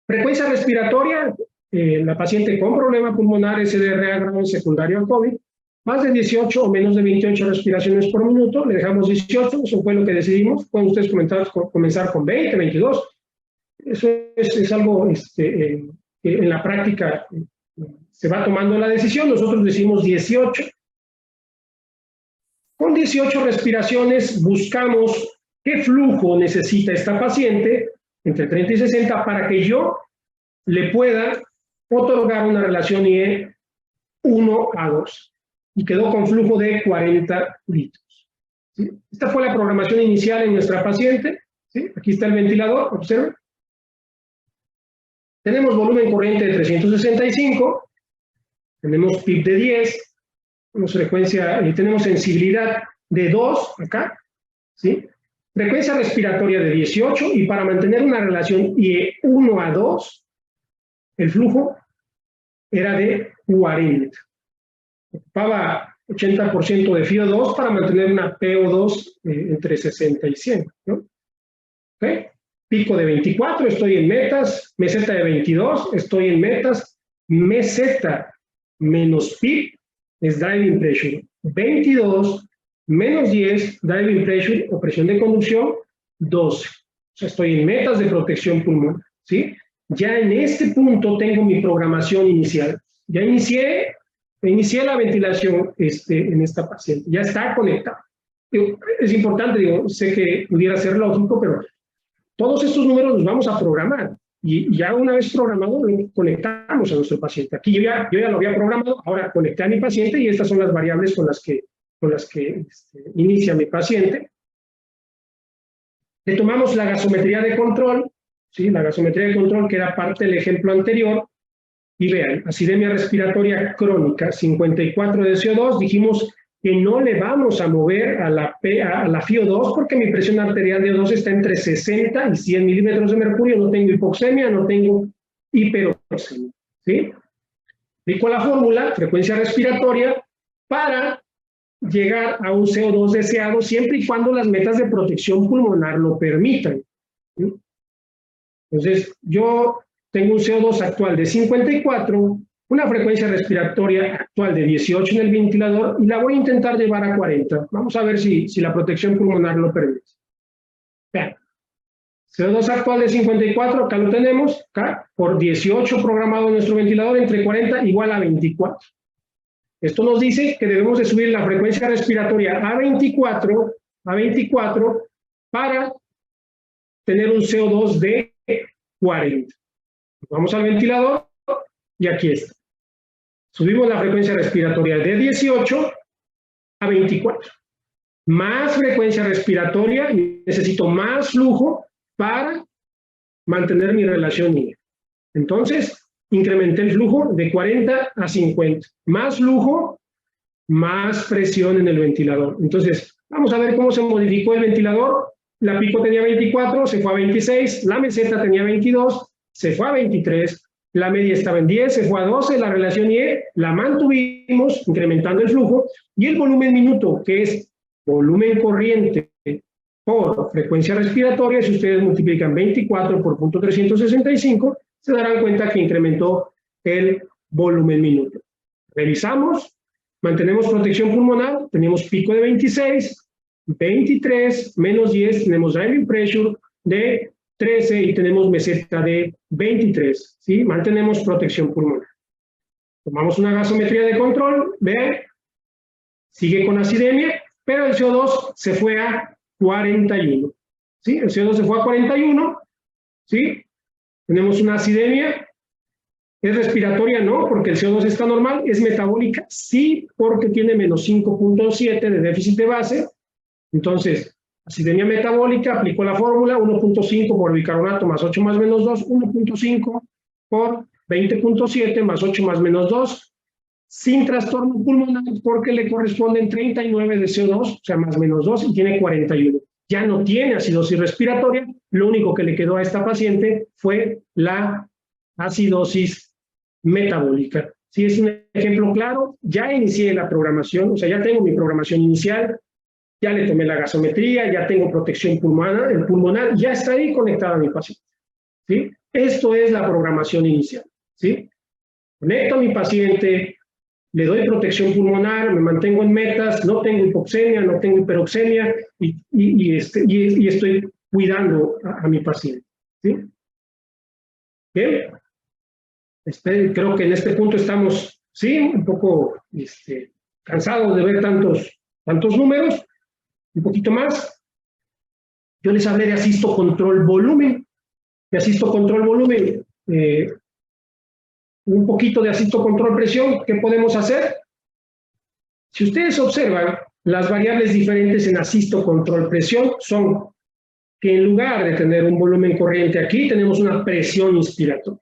Frecuencia respiratoria, la paciente con problema pulmonar, SDRA grave secundario al COVID, más de 18 o menos de 28 respiraciones por minuto, le dejamos 18, eso fue lo que decidimos. Pueden ustedes comenzar con 20, 22. Eso es algo que en la práctica se va tomando la decisión. Nosotros decidimos 18. Con 18 respiraciones buscamos qué flujo necesita esta paciente entre 30 y 60 para que yo le pueda otorgar una relación IE 1:2 y quedó con flujo de 40 litros. ¿Sí? Esta fue la programación inicial en nuestra paciente. ¿Sí? Aquí está el ventilador, observen. Tenemos volumen corriente de 365, tenemos PIP de 10, tenemos sensibilidad de 2 acá, ¿sí? Frecuencia respiratoria de 18 y para mantener una relación IE 1:2, el flujo era de 40. Ocupaba 80% de FiO2 para mantener una PO2 entre 60 y 100. ¿No? ¿Okay? Pico de 24, estoy en metas. Meseta de 22, estoy en metas. Meseta menos PIP es driving pressure. 22 menos 10, driving pressure o presión de conducción, 12. O sea, estoy en metas de protección pulmonar. ¿Sí? Ya en este punto tengo mi programación inicial. Ya inicié la ventilación en esta paciente. Ya está conectada. Es importante, sé que pudiera ser lógico, pero todos estos números los vamos a programar. Y ya una vez programado, lo conectamos a nuestro paciente. Aquí yo ya lo había programado, ahora conecté a mi paciente y estas son las variables con las que inicia mi paciente. Le tomamos la gasometría de control, ¿sí? La gasometría de control que era parte del ejemplo anterior. Y vean, acidemia respiratoria crónica, 54 de CO2, dijimos que no le vamos a mover a la FiO2 porque mi presión arterial de O2 está entre 60 y 100 milímetros de mercurio, no tengo hipoxemia, no tengo hiperoxemia. ¿Sí? Aplico la fórmula, frecuencia respiratoria, para llegar a un CO2 deseado siempre y cuando las metas de protección pulmonar lo permitan. ¿Sí? Entonces, yo tengo un CO2 actual de 54, una frecuencia respiratoria actual de 18 en el ventilador y la voy a intentar llevar a 40. Vamos a ver si la protección pulmonar lo permite. Vean, CO2 actual de 54, acá lo tenemos, acá, por 18 programado en nuestro ventilador, entre 40 igual a 24. Esto nos dice que debemos de subir la frecuencia respiratoria a 24 para tener un CO2 de 40. Vamos al ventilador y aquí está. Subimos la frecuencia respiratoria de 18 a 24. Más frecuencia respiratoria, necesito más flujo para mantener mi relación IE. Entonces, incrementé el flujo de 40 a 50. Más flujo, más presión en el ventilador. Entonces, vamos a ver cómo se modificó el ventilador. La pico tenía 24, se fue a 26. La meseta tenía 22, se fue a 23. la media estaba en 10, se fue a 12, la relación IE la mantuvimos incrementando el flujo, y el volumen minuto, que es volumen corriente por frecuencia respiratoria, si ustedes multiplican 24 por 0.365, se darán cuenta que incrementó el volumen minuto. Revisamos, mantenemos protección pulmonar, tenemos pico de 26, 23, menos 10, tenemos driving pressure de 13 y tenemos meseta de 23, ¿sí? Mantenemos protección pulmonar. Tomamos una gasometría de control, vean, sigue con acidemia, pero el CO2 se fue a 41, ¿sí? El CO2 se fue a 41, ¿sí? Tenemos una acidemia. ¿Es respiratoria? No, porque el CO2 está normal. ¿Es metabólica? Sí, porque tiene menos 5.7 de déficit de base. Entonces, acidemia metabólica, aplicó la fórmula, 1.5 por bicarbonato más 8 más menos 2, 1.5 por 20.7 más 8 más menos 2, sin trastorno pulmonar porque le corresponden 39 de CO2, o sea, más menos 2, y tiene 41. Ya no tiene acidosis respiratoria, lo único que le quedó a esta paciente fue la acidosis metabólica. Si es un ejemplo claro, ya inicié la programación, o sea, ya tengo mi programación inicial, ya le tomé la gasometría, ya tengo protección pulmonar, ya está ahí conectada a mi paciente, ¿sí? Esto es la programación inicial, ¿sí? Conecto a mi paciente, le doy protección pulmonar, me mantengo en metas, no tengo hipoxemia, no tengo hiperoxemia y estoy cuidando a mi paciente, ¿sí? Bien. Creo que en este punto estamos, sí, un poco cansados de ver tantos números. Un poquito más. Yo les hablé de asisto control volumen. De asisto control volumen. Un poquito de asisto control presión. ¿Qué podemos hacer? Si ustedes observan, las variables diferentes en asisto control presión son que en lugar de tener un volumen corriente aquí, tenemos una presión inspiratoria,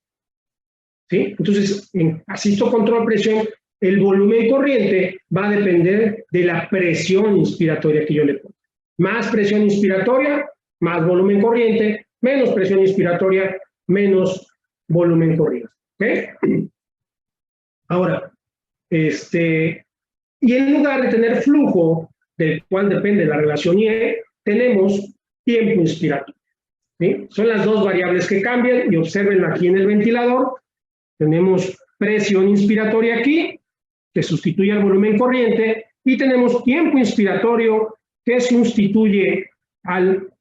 ¿sí? Entonces, en asisto control presión, el volumen corriente va a depender de la presión inspiratoria que yo le pongo. Más presión inspiratoria, más volumen corriente, menos presión inspiratoria, menos volumen corriente, ¿ok? Ahora, y en lugar de tener flujo, del cual depende la relación IE, tenemos tiempo inspiratorio, ¿sí? Son las dos variables que cambian, y observen aquí en el ventilador, tenemos presión inspiratoria aquí, que sustituye al volumen corriente, y tenemos tiempo inspiratorio, que sustituye al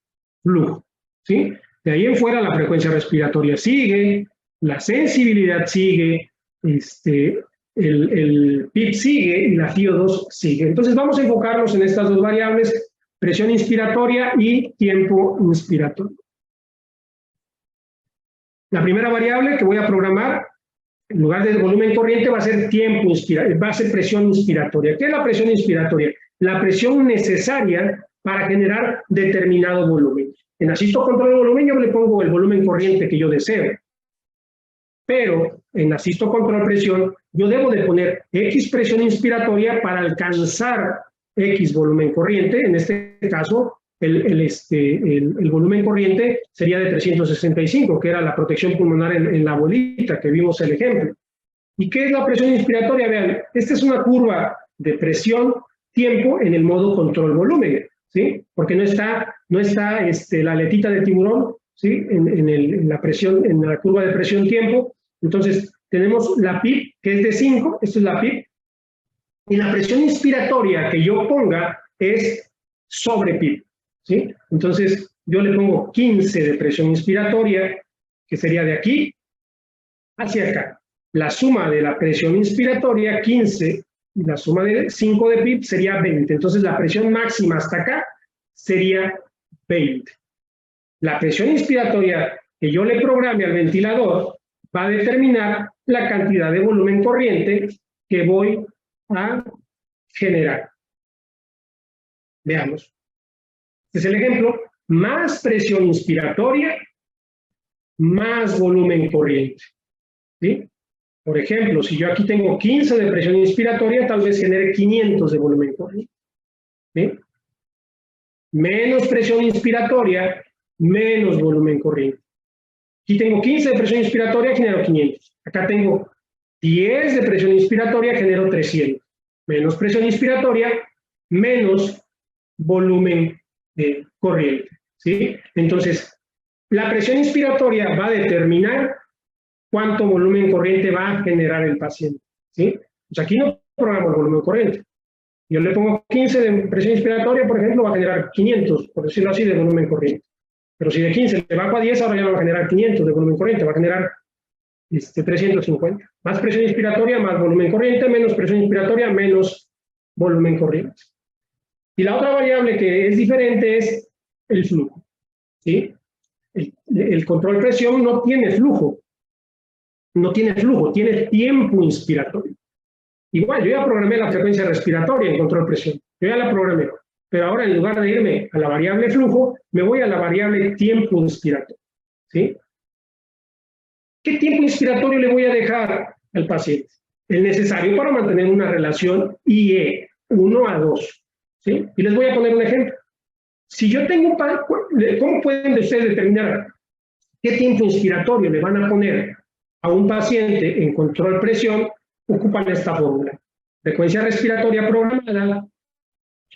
flujo, ¿sí? De ahí en fuera la frecuencia respiratoria sigue, la sensibilidad sigue, el PIB sigue y la FiO2 sigue. Entonces vamos a enfocarnos en estas dos variables, presión inspiratoria y tiempo inspiratorio. La primera variable que voy a programar, en lugar de volumen corriente, va a ser tiempo inspiratorio, va a ser presión inspiratoria. ¿Qué es la presión inspiratoria? La presión necesaria para generar determinado volumen. En asisto control de volumen yo le pongo el volumen corriente que yo deseo. Pero en asisto control presión yo debo de poner X presión inspiratoria para alcanzar X volumen corriente. En este caso, el volumen corriente sería de 365, que era la protección pulmonar en la bolita, que vimos el ejemplo. ¿Y qué es la presión inspiratoria? Vean, esta es una curva de presión, tiempo en el modo control volumen, ¿sí? Porque no está la aletita de tiburón, ¿sí? En la presión, en la curva de presión tiempo. Entonces, tenemos la PIB, que es de 5, esto es la PIB, y la presión inspiratoria que yo ponga es sobre PIB, ¿sí? Entonces, yo le pongo 15 de presión inspiratoria, que sería de aquí hacia acá. La suma de la presión inspiratoria, 15, y la suma de 5 de PIB sería 20. Entonces, la presión máxima hasta acá sería 20. La presión inspiratoria que yo le programe al ventilador va a determinar la cantidad de volumen corriente que voy a generar. Veamos. Este es el ejemplo. Más presión inspiratoria, más volumen corriente, ¿sí? Por ejemplo, si yo aquí tengo 15 de presión inspiratoria, tal vez genere 500 de volumen corriente, ¿sí? Menos presión inspiratoria, menos volumen corriente. Aquí tengo 15 de presión inspiratoria, genero 500. Acá tengo 10 de presión inspiratoria, genero 300. Menos presión inspiratoria, menos volumen corriente, ¿sí? Entonces, la presión inspiratoria va a determinar cuánto volumen corriente va a generar el paciente, ¿sí? Pues aquí no programo el volumen corriente. Yo le pongo 15 de presión inspiratoria, por ejemplo, va a generar 500, por decirlo así, de volumen corriente. Pero si de 15 le bajo a 10, ahora ya no va a generar 500 de volumen corriente, va a generar 350. Más presión inspiratoria, más volumen corriente, menos presión inspiratoria, menos volumen corriente. Y la otra variable que es diferente es el flujo, ¿sí? El control presión no tiene flujo. No tiene flujo, tiene tiempo inspiratorio. Igual, yo ya programé la frecuencia respiratoria en control presión. Yo ya la programé. Pero ahora, en lugar de irme a la variable flujo, me voy a la variable tiempo inspiratorio, ¿sí? ¿Qué tiempo inspiratorio le voy a dejar al paciente? El necesario para mantener una relación IE 1:2, ¿sí? Y les voy a poner un ejemplo. Si yo tengo ¿cómo pueden ustedes determinar qué tiempo inspiratorio le van a poner a un paciente en control presión? Ocupan esta fórmula. Frecuencia respiratoria programada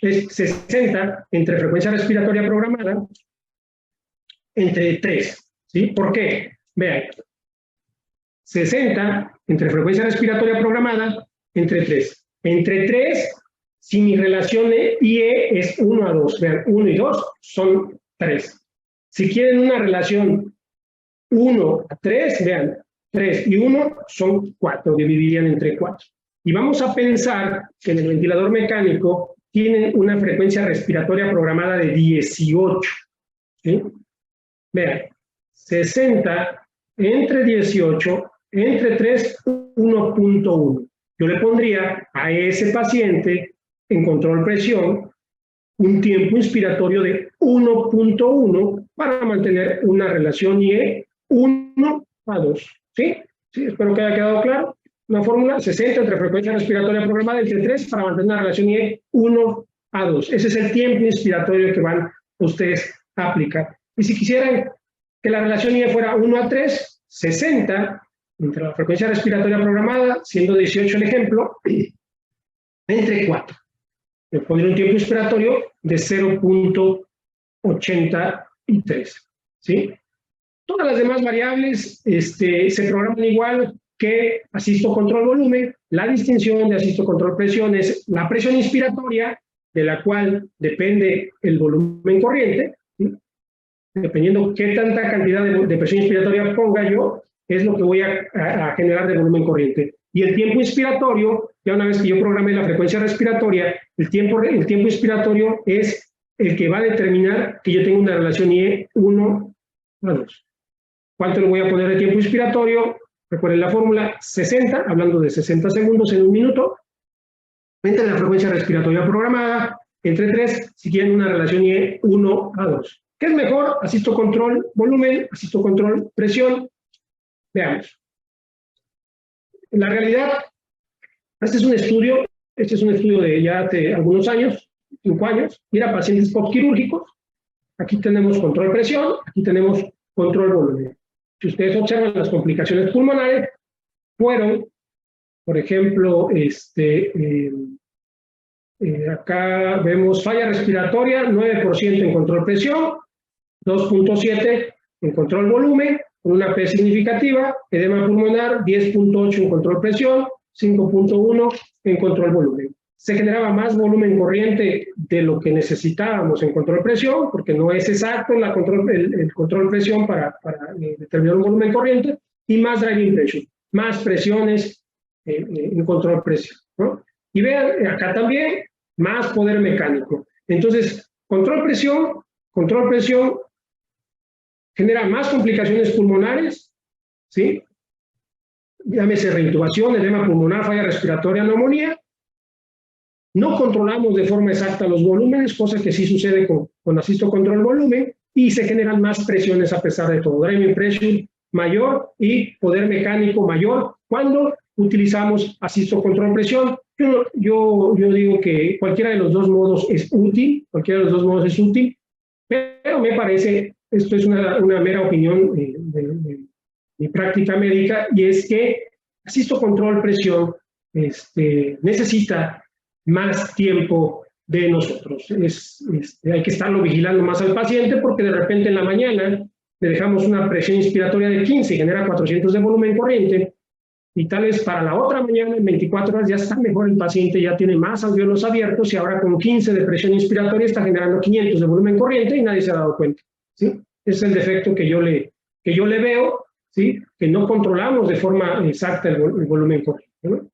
es 60 entre frecuencia respiratoria programada entre 3, ¿sí? ¿Por qué? Vean, 60 entre frecuencia respiratoria programada entre 3. Entre 3, si mi relación IE es 1:2, vean, 1 y 2 son 3. Si quieren una relación 1:3, vean, 3 y 1 son 4, dividirían entre 4. Y vamos a pensar que en el ventilador mecánico tienen una frecuencia respiratoria programada de 18. ¿Sí? Vean, 60 entre 18 entre 3, 1.1. Yo le pondría a ese paciente en control presión un tiempo inspiratorio de 1.1 para mantener una relación IE 1:2. ¿Sí? ¿Sí? Espero que haya quedado claro. Una fórmula 60 entre frecuencia respiratoria programada entre 3 para mantener una relación IE 1:2. Ese es el tiempo inspiratorio que van ustedes a aplicar. Y si quisieran que la relación IE fuera 1:3, 60 entre la frecuencia respiratoria programada, siendo 18 el ejemplo, entre 4. Le pondré un tiempo inspiratorio de 0.83. ¿Sí? Todas las demás variables se programan igual que asisto control volumen. La distinción de asisto control presión es la presión inspiratoria, de la cual depende el volumen corriente. ¿Sí? Dependiendo qué tanta cantidad de presión inspiratoria ponga yo, es lo que voy a generar de volumen corriente. Y el tiempo inspiratorio, ya una vez que yo programé la frecuencia respiratoria, el tiempo inspiratorio es el que va a determinar que yo tengo una relación IE 1:2. ¿Cuánto le voy a poner de tiempo inspiratorio? Recuerden la fórmula 60, hablando de 60 segundos en un minuto, entre la frecuencia respiratoria programada, entre 3, si quieren una relación IE 1:2. ¿Qué es mejor? Asisto control volumen, asisto control presión. Veamos. En la realidad, este es un estudio de ya hace algunos años, 5 años, y era pacientes postquirúrgicos. Aquí tenemos control presión, aquí tenemos control volumen. Si ustedes observan las complicaciones pulmonares, fueron, por ejemplo, acá vemos falla respiratoria, 9% en control presión, 2.7 en control volumen, con una P significativa, edema pulmonar, 10.8 en control presión, 5.1 en control volumen. Se generaba más volumen corriente de lo que necesitábamos en control presión, porque no es exacto el control presión para determinar un volumen corriente, y más driving pressure, más presiones en control presión, ¿no? Y vean, acá también, más poder mecánico. Entonces, control presión genera más complicaciones pulmonares, ¿sí? Llámese reintubación, edema pulmonar, falla respiratoria, neumonía. No controlamos de forma exacta los volúmenes, cosa que sí sucede con asisto control volumen, y se generan más presiones a pesar de todo. Driving pressure mayor y poder mecánico mayor cuando utilizamos asisto control presión. Yo digo que cualquiera de los dos modos es útil, pero me parece, esto es una mera opinión de práctica médica, y es que asisto control presión necesita más tiempo de nosotros. Hay que estarlo vigilando más al paciente porque de repente en la mañana le dejamos una presión inspiratoria de 15 y genera 400 de volumen corriente, y tal vez para la otra mañana, en 24 horas, ya está mejor el paciente, ya tiene más alvéolos abiertos y ahora con 15 de presión inspiratoria está generando 500 de volumen corriente y nadie se ha dado cuenta, ¿sí? Ese es el defecto que yo le veo, ¿sí? Que no controlamos de forma exacta el volumen corriente, ¿no?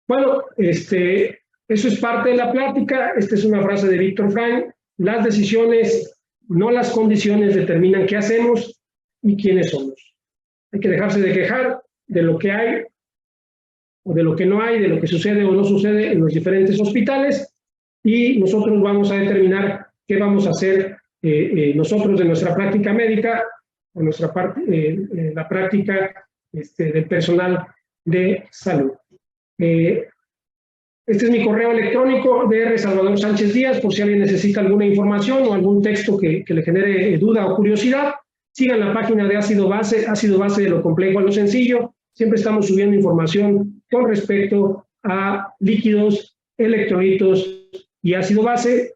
Bueno, eso es parte de la plática. Esta es una frase de Víctor Frank: las decisiones, no las condiciones, determinan qué hacemos y quiénes somos. Hay que dejarse de quejar de lo que hay o de lo que no hay, de lo que sucede o no sucede en los diferentes hospitales, y nosotros vamos a determinar qué vamos a hacer nosotros de nuestra práctica médica, o nuestra la práctica del personal de salud. Este es mi correo electrónico, Dr. Salvador Sánchez Díaz, por si alguien necesita alguna información o algún texto que le genere duda o curiosidad. Sigan la página de ácido base de lo complejo a lo sencillo. Siempre estamos subiendo información con respecto a líquidos, electrolitos y ácido base.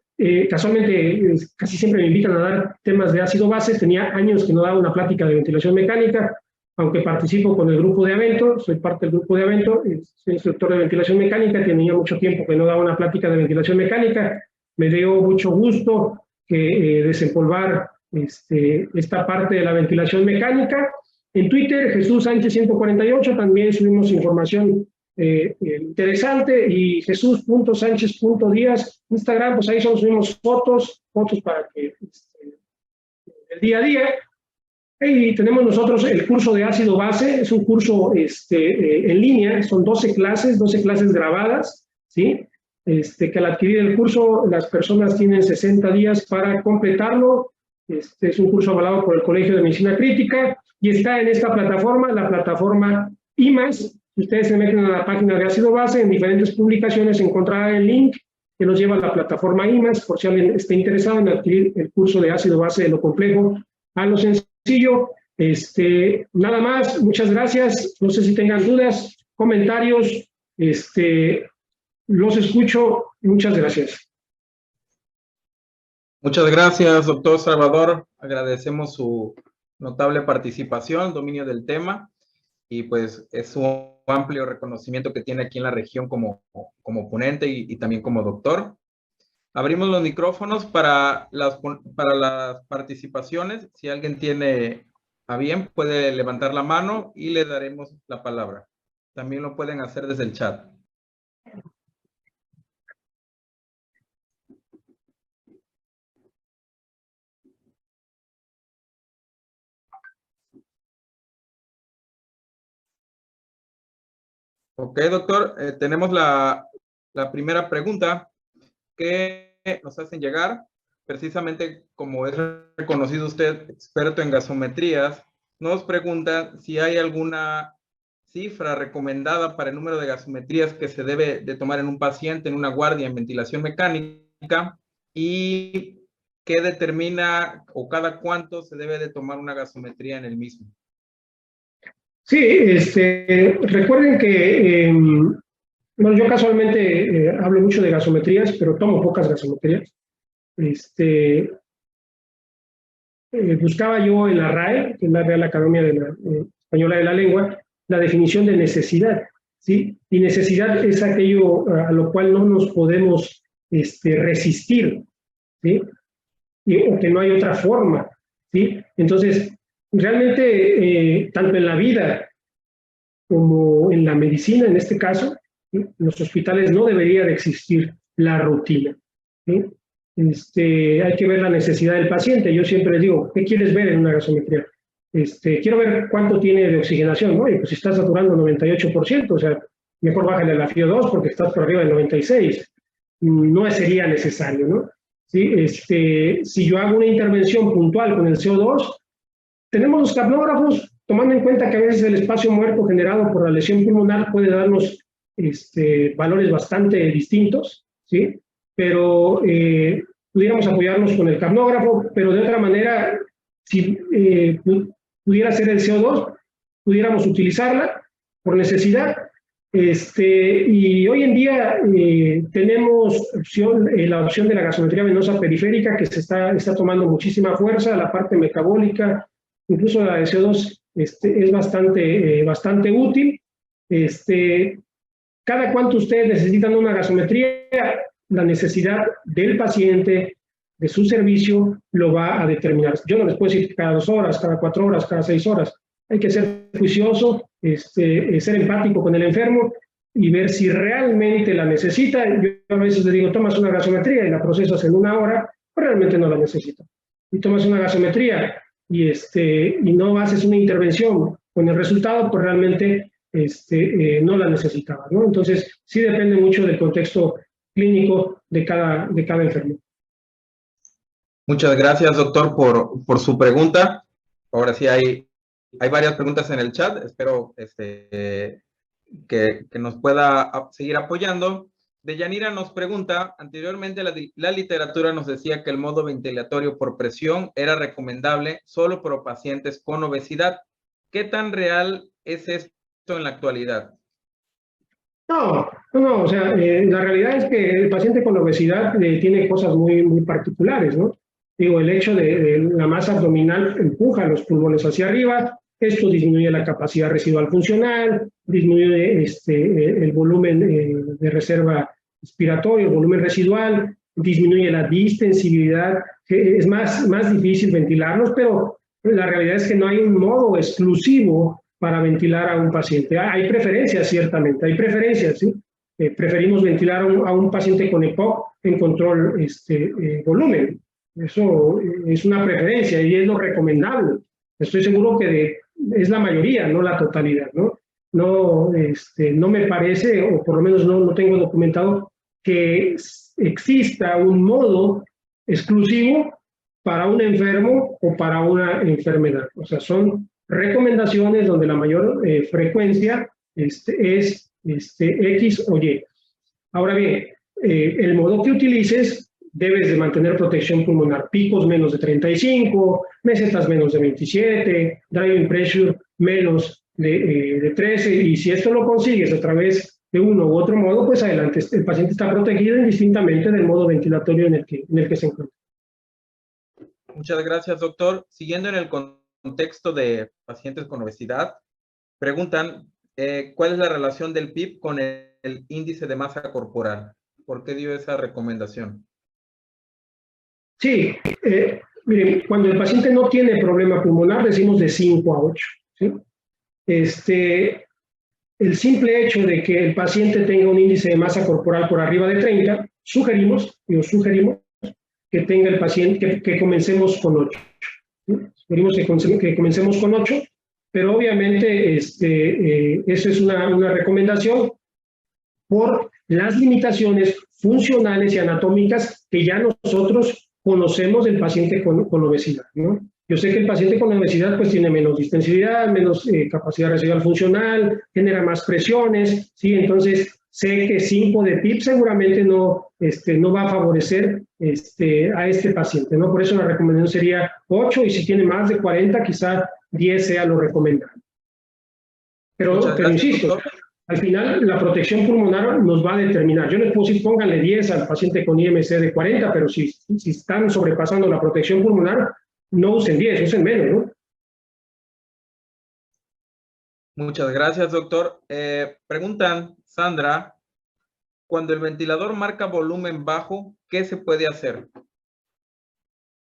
Casualmente, casi siempre me invitan a dar temas de ácido base. Tenía años que no daba una plática de ventilación mecánica, aunque participo con el grupo de Avento, soy parte del grupo de Avento, soy instructor de ventilación mecánica, tenía mucho tiempo que no daba una plática de ventilación mecánica. Me dio mucho gusto desempolvar esta parte de la ventilación mecánica. En Twitter, Jesús Sánchez 148, también subimos información interesante, y jesús.sánchez.díaz, Instagram, pues ahí solo subimos fotos para que el día a día. Y tenemos nosotros el curso de ácido base, es un curso en línea, son 12 clases grabadas, ¿sí? Que al adquirir el curso las personas tienen 60 días para completarlo. Es un curso avalado por el Colegio de Medicina Crítica y está en esta plataforma, la plataforma IMAS. Si ustedes se meten a la página de ácido base, en diferentes publicaciones encontrarán el link que los lleva a la plataforma IMAS, por si alguien está interesado en adquirir el curso de ácido base de lo complejo a lo sencillo. Nada más, muchas gracias. No sé si tengan dudas, comentarios, los escucho. Muchas gracias. Muchas gracias, doctor Salvador. Agradecemos su notable participación, dominio del tema, y pues es un amplio reconocimiento que tiene aquí en la región como ponente y también como doctor. Abrimos los micrófonos para las participaciones. Si alguien tiene a bien, puede levantar la mano y le daremos la palabra. También lo pueden hacer desde el chat. Ok, doctor, tenemos la primera pregunta que nos hacen llegar. Precisamente como es reconocido usted experto en gasometrías, nos pregunta si hay alguna cifra recomendada para el número de gasometrías que se debe de tomar en un paciente en una guardia en ventilación mecánica, y qué determina o cada cuánto se debe de tomar una gasometría en el mismo. Sí, recuerden que bueno, yo casualmente hablo mucho de gasometrías, pero tomo pocas gasometrías. Buscaba yo en la RAE, que es la Real Academia Española de la Lengua, la definición de necesidad, ¿sí? Y necesidad es aquello a lo cual no nos podemos resistir, ¿sí? O que no hay otra forma, ¿sí? Entonces, realmente, tanto en la vida como en la medicina, en este caso, ¿sí? En los hospitales no debería de existir la rutina, ¿sí? Hay que ver la necesidad del paciente. Yo siempre les digo, ¿qué quieres ver en una gasometría? Quiero ver cuánto tiene de oxigenación, ¿no? Y pues si estás saturando 98%, o sea, mejor bájale la FiO2 porque estás por arriba del 96%. No sería necesario, ¿no? ¿Sí? Si yo hago una intervención puntual con el CO2, tenemos los capnógrafos, tomando en cuenta que a veces el espacio muerto generado por la lesión pulmonar puede darnos valores bastante distintos, ¿sí? Pero pudiéramos apoyarnos con el capnógrafo, pero de otra manera, si pudiera ser el CO2, pudiéramos utilizarla por necesidad. Y hoy en día tenemos la opción de la gasometría venosa periférica, que se está tomando muchísima fuerza, la parte metabólica, incluso la de CO2 es bastante útil. Cada cuánto ustedes necesitan una gasometría, la necesidad del paciente, de su servicio, lo va a determinar. Yo no les puedo decir cada 2 horas, cada 4 horas, cada 6 horas. Hay que ser juicioso, ser empático con el enfermo y ver si realmente la necesita. Yo a veces le digo, tomas una gasometría y la procesas en 1 hora, pero realmente no la necesita. Y tomas una gasometría y no haces una intervención con el resultado, pues realmente no la necesitaba, ¿no? Entonces, sí depende mucho del contexto clínico de cada enfermo. Muchas gracias, doctor, por su pregunta. Ahora sí hay varias preguntas en el chat. Espero que nos pueda seguir apoyando. Deyanira nos pregunta, anteriormente la literatura nos decía que el modo ventilatorio por presión era recomendable solo para pacientes con obesidad. ¿Qué tan real es esto en la actualidad? No, o sea, la realidad es que el paciente con obesidad tiene cosas muy particulares, ¿no? Digo, el hecho de la masa abdominal empuja los pulmones hacia arriba, esto disminuye la capacidad residual funcional, disminuye el volumen de reserva respiratoria, el volumen residual, disminuye la distensibilidad, que es más difícil ventilarlos, pero la realidad es que no hay un modo exclusivo para ventilar a un paciente. Hay preferencias, ciertamente, hay preferencias, ¿sí? Preferimos ventilar a un paciente con EPOC en control volumen. Eso es una preferencia y es lo recomendable. Estoy seguro que es la mayoría, no la totalidad, ¿no? No me parece, o por lo menos no tengo documentado, que exista un modo exclusivo para un enfermo o para una enfermedad. O sea, son recomendaciones donde la mayor frecuencia es X o Y. Ahora bien, el modo que utilices, debes de mantener protección pulmonar, picos menos de 35, mesetas menos de 27, driving pressure menos de 13, y si esto lo consigues a través de uno u otro modo, pues adelante, el paciente está protegido indistintamente del modo ventilatorio en el que se encuentra. Muchas gracias, doctor. Siguiendo en el contexto de pacientes con obesidad, preguntan, ¿cuál es la relación del PIB con el índice de masa corporal? ¿Por qué dio esa recomendación? Sí, miren, cuando el paciente no tiene problema pulmonar, decimos de 5 a 8. ¿Sí? El simple hecho de que el paciente tenga un índice de masa corporal por arriba de 30, sugerimos que tenga el paciente, que comencemos con 8. ¿Sí? Sugerimos que comencemos con 8, pero obviamente eso es una recomendación por las limitaciones funcionales y anatómicas que ya nosotros conocemos del paciente con obesidad, ¿no? Yo sé que el paciente con obesidad pues tiene menos distensibilidad, menos capacidad residual funcional, genera más presiones, ¿sí? Entonces sé que 5 de PIB seguramente no va a favorecer a este paciente, ¿no? Por eso la recomendación sería 8, y si tiene más de 40, quizá 10 sea lo recomendable. Pero insisto, doctor, al final la protección pulmonar nos va a determinar. Yo les puedo decir, pónganle 10 al paciente con IMC de 40, pero si están sobrepasando la protección pulmonar, no usen 10, usen menos, ¿no? Muchas gracias, doctor. Preguntan, Sandra, cuando el ventilador marca volumen bajo, ¿qué se puede hacer?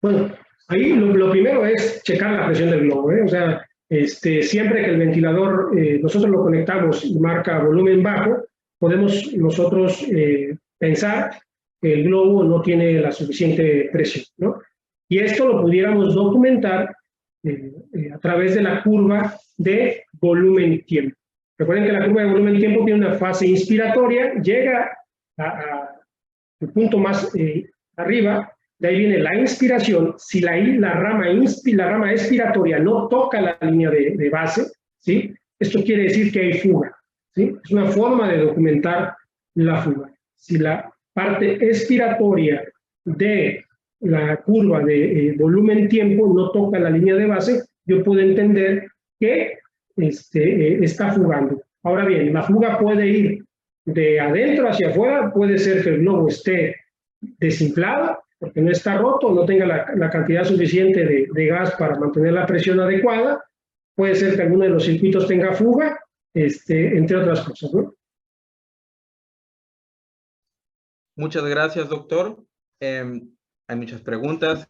Bueno, ahí lo primero es checar la presión del globo, ¿eh? O sea, siempre que el ventilador nosotros lo conectamos y marca volumen bajo, podemos nosotros pensar que el globo no tiene la suficiente presión, ¿no? Y esto lo pudiéramos documentar a través de la curva de volumen-tiempo. Recuerden que la curva de volumen-tiempo tiene una fase inspiratoria, llega al punto más arriba, de ahí viene la inspiración. Si la rama expiratoria no toca la línea de base, ¿sí? Esto quiere decir que hay fuga, ¿sí? Es una forma de documentar la fuga. Si la parte expiratoria de la curva de volumen-tiempo no toca la línea de base, yo puedo entender que está fugando. Ahora bien, la fuga puede ir de adentro hacia afuera, puede ser que el globo esté desinflado, porque no está roto, no tenga la cantidad suficiente de gas para mantener la presión adecuada, puede ser que alguno de los circuitos tenga fuga, entre otras cosas, ¿no? Muchas gracias, doctor. Hay muchas preguntas.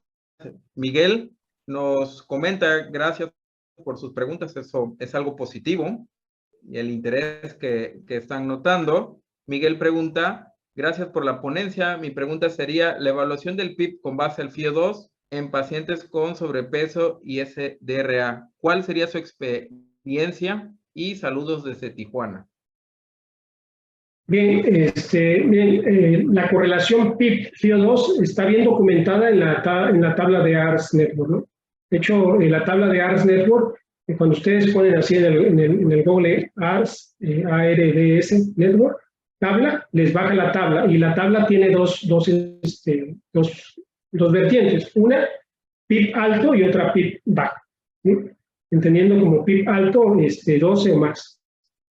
Miguel nos comenta, gracias por sus preguntas, eso es algo positivo y el interés que están notando. Miguel pregunta, gracias por la ponencia. Mi pregunta sería, la evaluación del PIB con base al FIO2 en pacientes con sobrepeso y SDRA. ¿Cuál sería su experiencia? Y saludos desde Tijuana. Bien, la correlación PIB-FIO2 está bien documentada en la tabla de ARS Network, ¿no? De hecho, en la tabla de ARS Network, cuando ustedes ponen así en el Google ARS, ARDS Network, tabla, les baja la tabla, y la tabla tiene dos vertientes, una PIB alto y otra PIB bajo, ¿sí? Entendiendo como PIB alto 12 o más,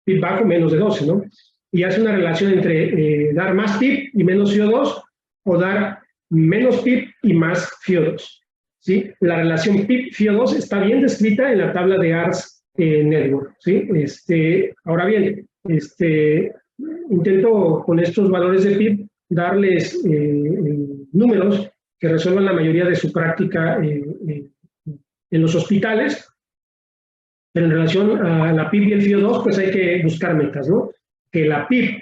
PIB bajo menos de 12, ¿no? Y hace una relación entre dar más PIB y menos FIO2 o dar menos PIB y más FIO2, ¿sí? La relación PIB-FIO2 está bien descrita en la tabla de ARS Network, ¿sí? Ahora bien, intento con estos valores de PIB darles números que resuelvan la mayoría de su práctica en los hospitales, pero en relación a la PIB y el FIO2, pues hay que buscar metas, ¿no? Que la PIB,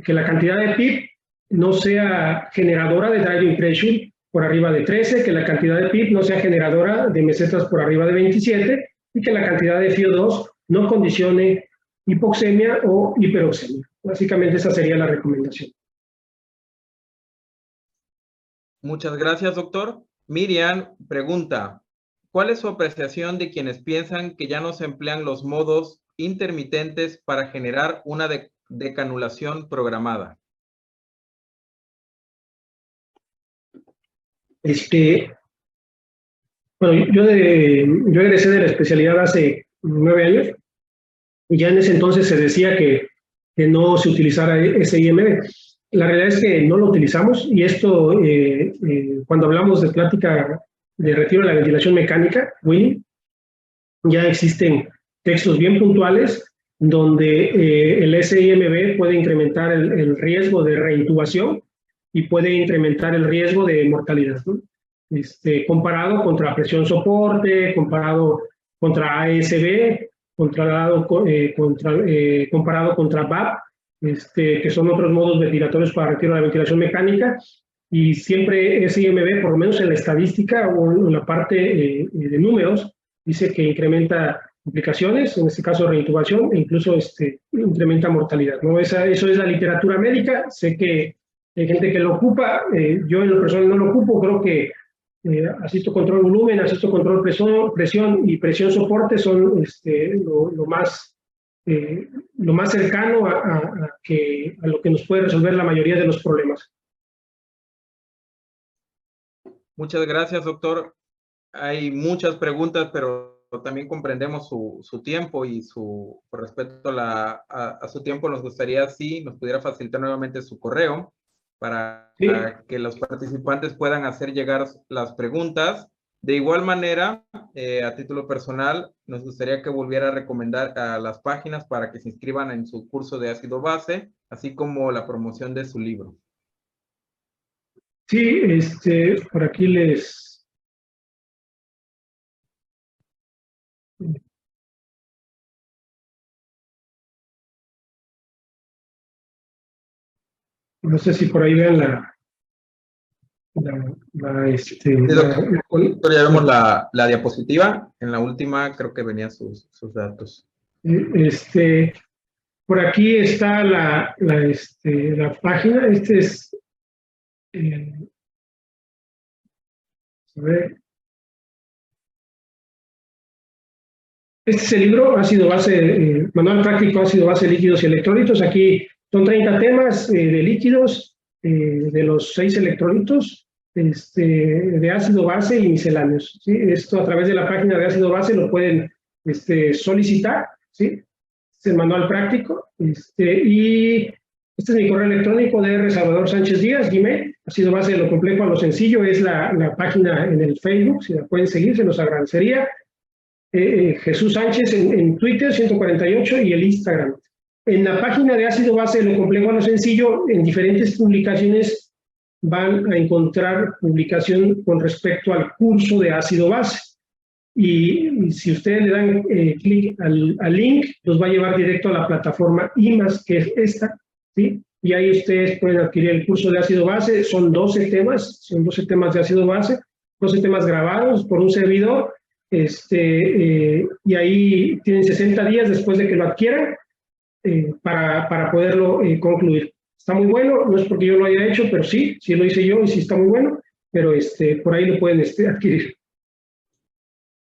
que la cantidad de PIB no sea generadora de driving pressure por arriba de 13, que la cantidad de PIB no sea generadora de mesetas por arriba de 27 y que la cantidad de FIO2 no condicione hipoxemia o hiperoxemia. Básicamente esa sería la recomendación. Muchas gracias, doctor. Miriam pregunta, ¿cuál es su apreciación de quienes piensan que ya no se emplean los modos intermitentes para generar una decanulación programada? Bueno, yo egresé de la especialidad hace 9 años y ya en ese entonces se decía que no se utilizara SIMD. La realidad es que no lo utilizamos y esto, cuando hablamos de plática de retiro de la ventilación mecánica, Winnie, ya existen textos bien puntuales donde el SIMB puede incrementar el riesgo de reintubación y puede incrementar el riesgo de mortalidad, ¿no? Comparado contra presión soporte, comparado contra ASB, comparado contra VAP, que son otros modos ventilatorios para retiro de la ventilación mecánica, y siempre SIMB, por lo menos en la estadística o en la parte de números, dice que incrementa complicaciones, en este caso reintubación, e incluso incrementa mortalidad, ¿no? Eso es la literatura médica. Sé que hay gente que lo ocupa, yo en lo personal no lo ocupo, creo que asisto control volumen, asisto control presión y presión soporte son lo más cercano a lo que nos puede resolver la mayoría de los problemas. Muchas gracias, doctor. Hay muchas preguntas, pero también comprendemos su tiempo y por respeto a su tiempo, nos gustaría si nos pudiera facilitar nuevamente su correo para que los participantes puedan hacer llegar las preguntas. De igual manera, a título personal, nos gustaría que volviera a recomendar a las páginas para que se inscriban en su curso de ácido base, así como la promoción de su libro. Sí, por aquí les... No sé si por ahí vean ya vemos la diapositiva. En la última creo que venían sus datos. Por aquí está la página. A ver. Este es el libro, ácido base, manual práctico, ácido base, líquidos y electrolitos. Aquí son 30 temas de líquidos, de los 6 electrolitos, de ácido base y misceláneos, ¿sí? Esto a través de la página de ácido base lo pueden solicitar, ¿sí? Es el manual práctico, y este es mi correo electrónico de R. Salvador Sánchez Díaz, Gmail. Ha sido base de lo complejo a lo sencillo, es la página en el Facebook, si la pueden seguir, se los agradecería. Jesús Sánchez en Twitter, 148, y el Instagram. En la página de ácido base de lo complejo a lo sencillo, en diferentes publicaciones van a encontrar publicación con respecto al curso de ácido base. Y si ustedes le dan clic al link, los va a llevar directo a la plataforma IMAS, que es esta, ¿sí? Y ahí ustedes pueden adquirir el curso de ácido base. Son 12 temas de ácido base, 12 temas grabados por un servidor, y ahí tienen 60 días después de que lo adquieran para poderlo concluir. Está muy bueno, no es porque yo lo haya hecho, pero sí lo hice yo y sí está muy bueno, pero por ahí lo pueden adquirir.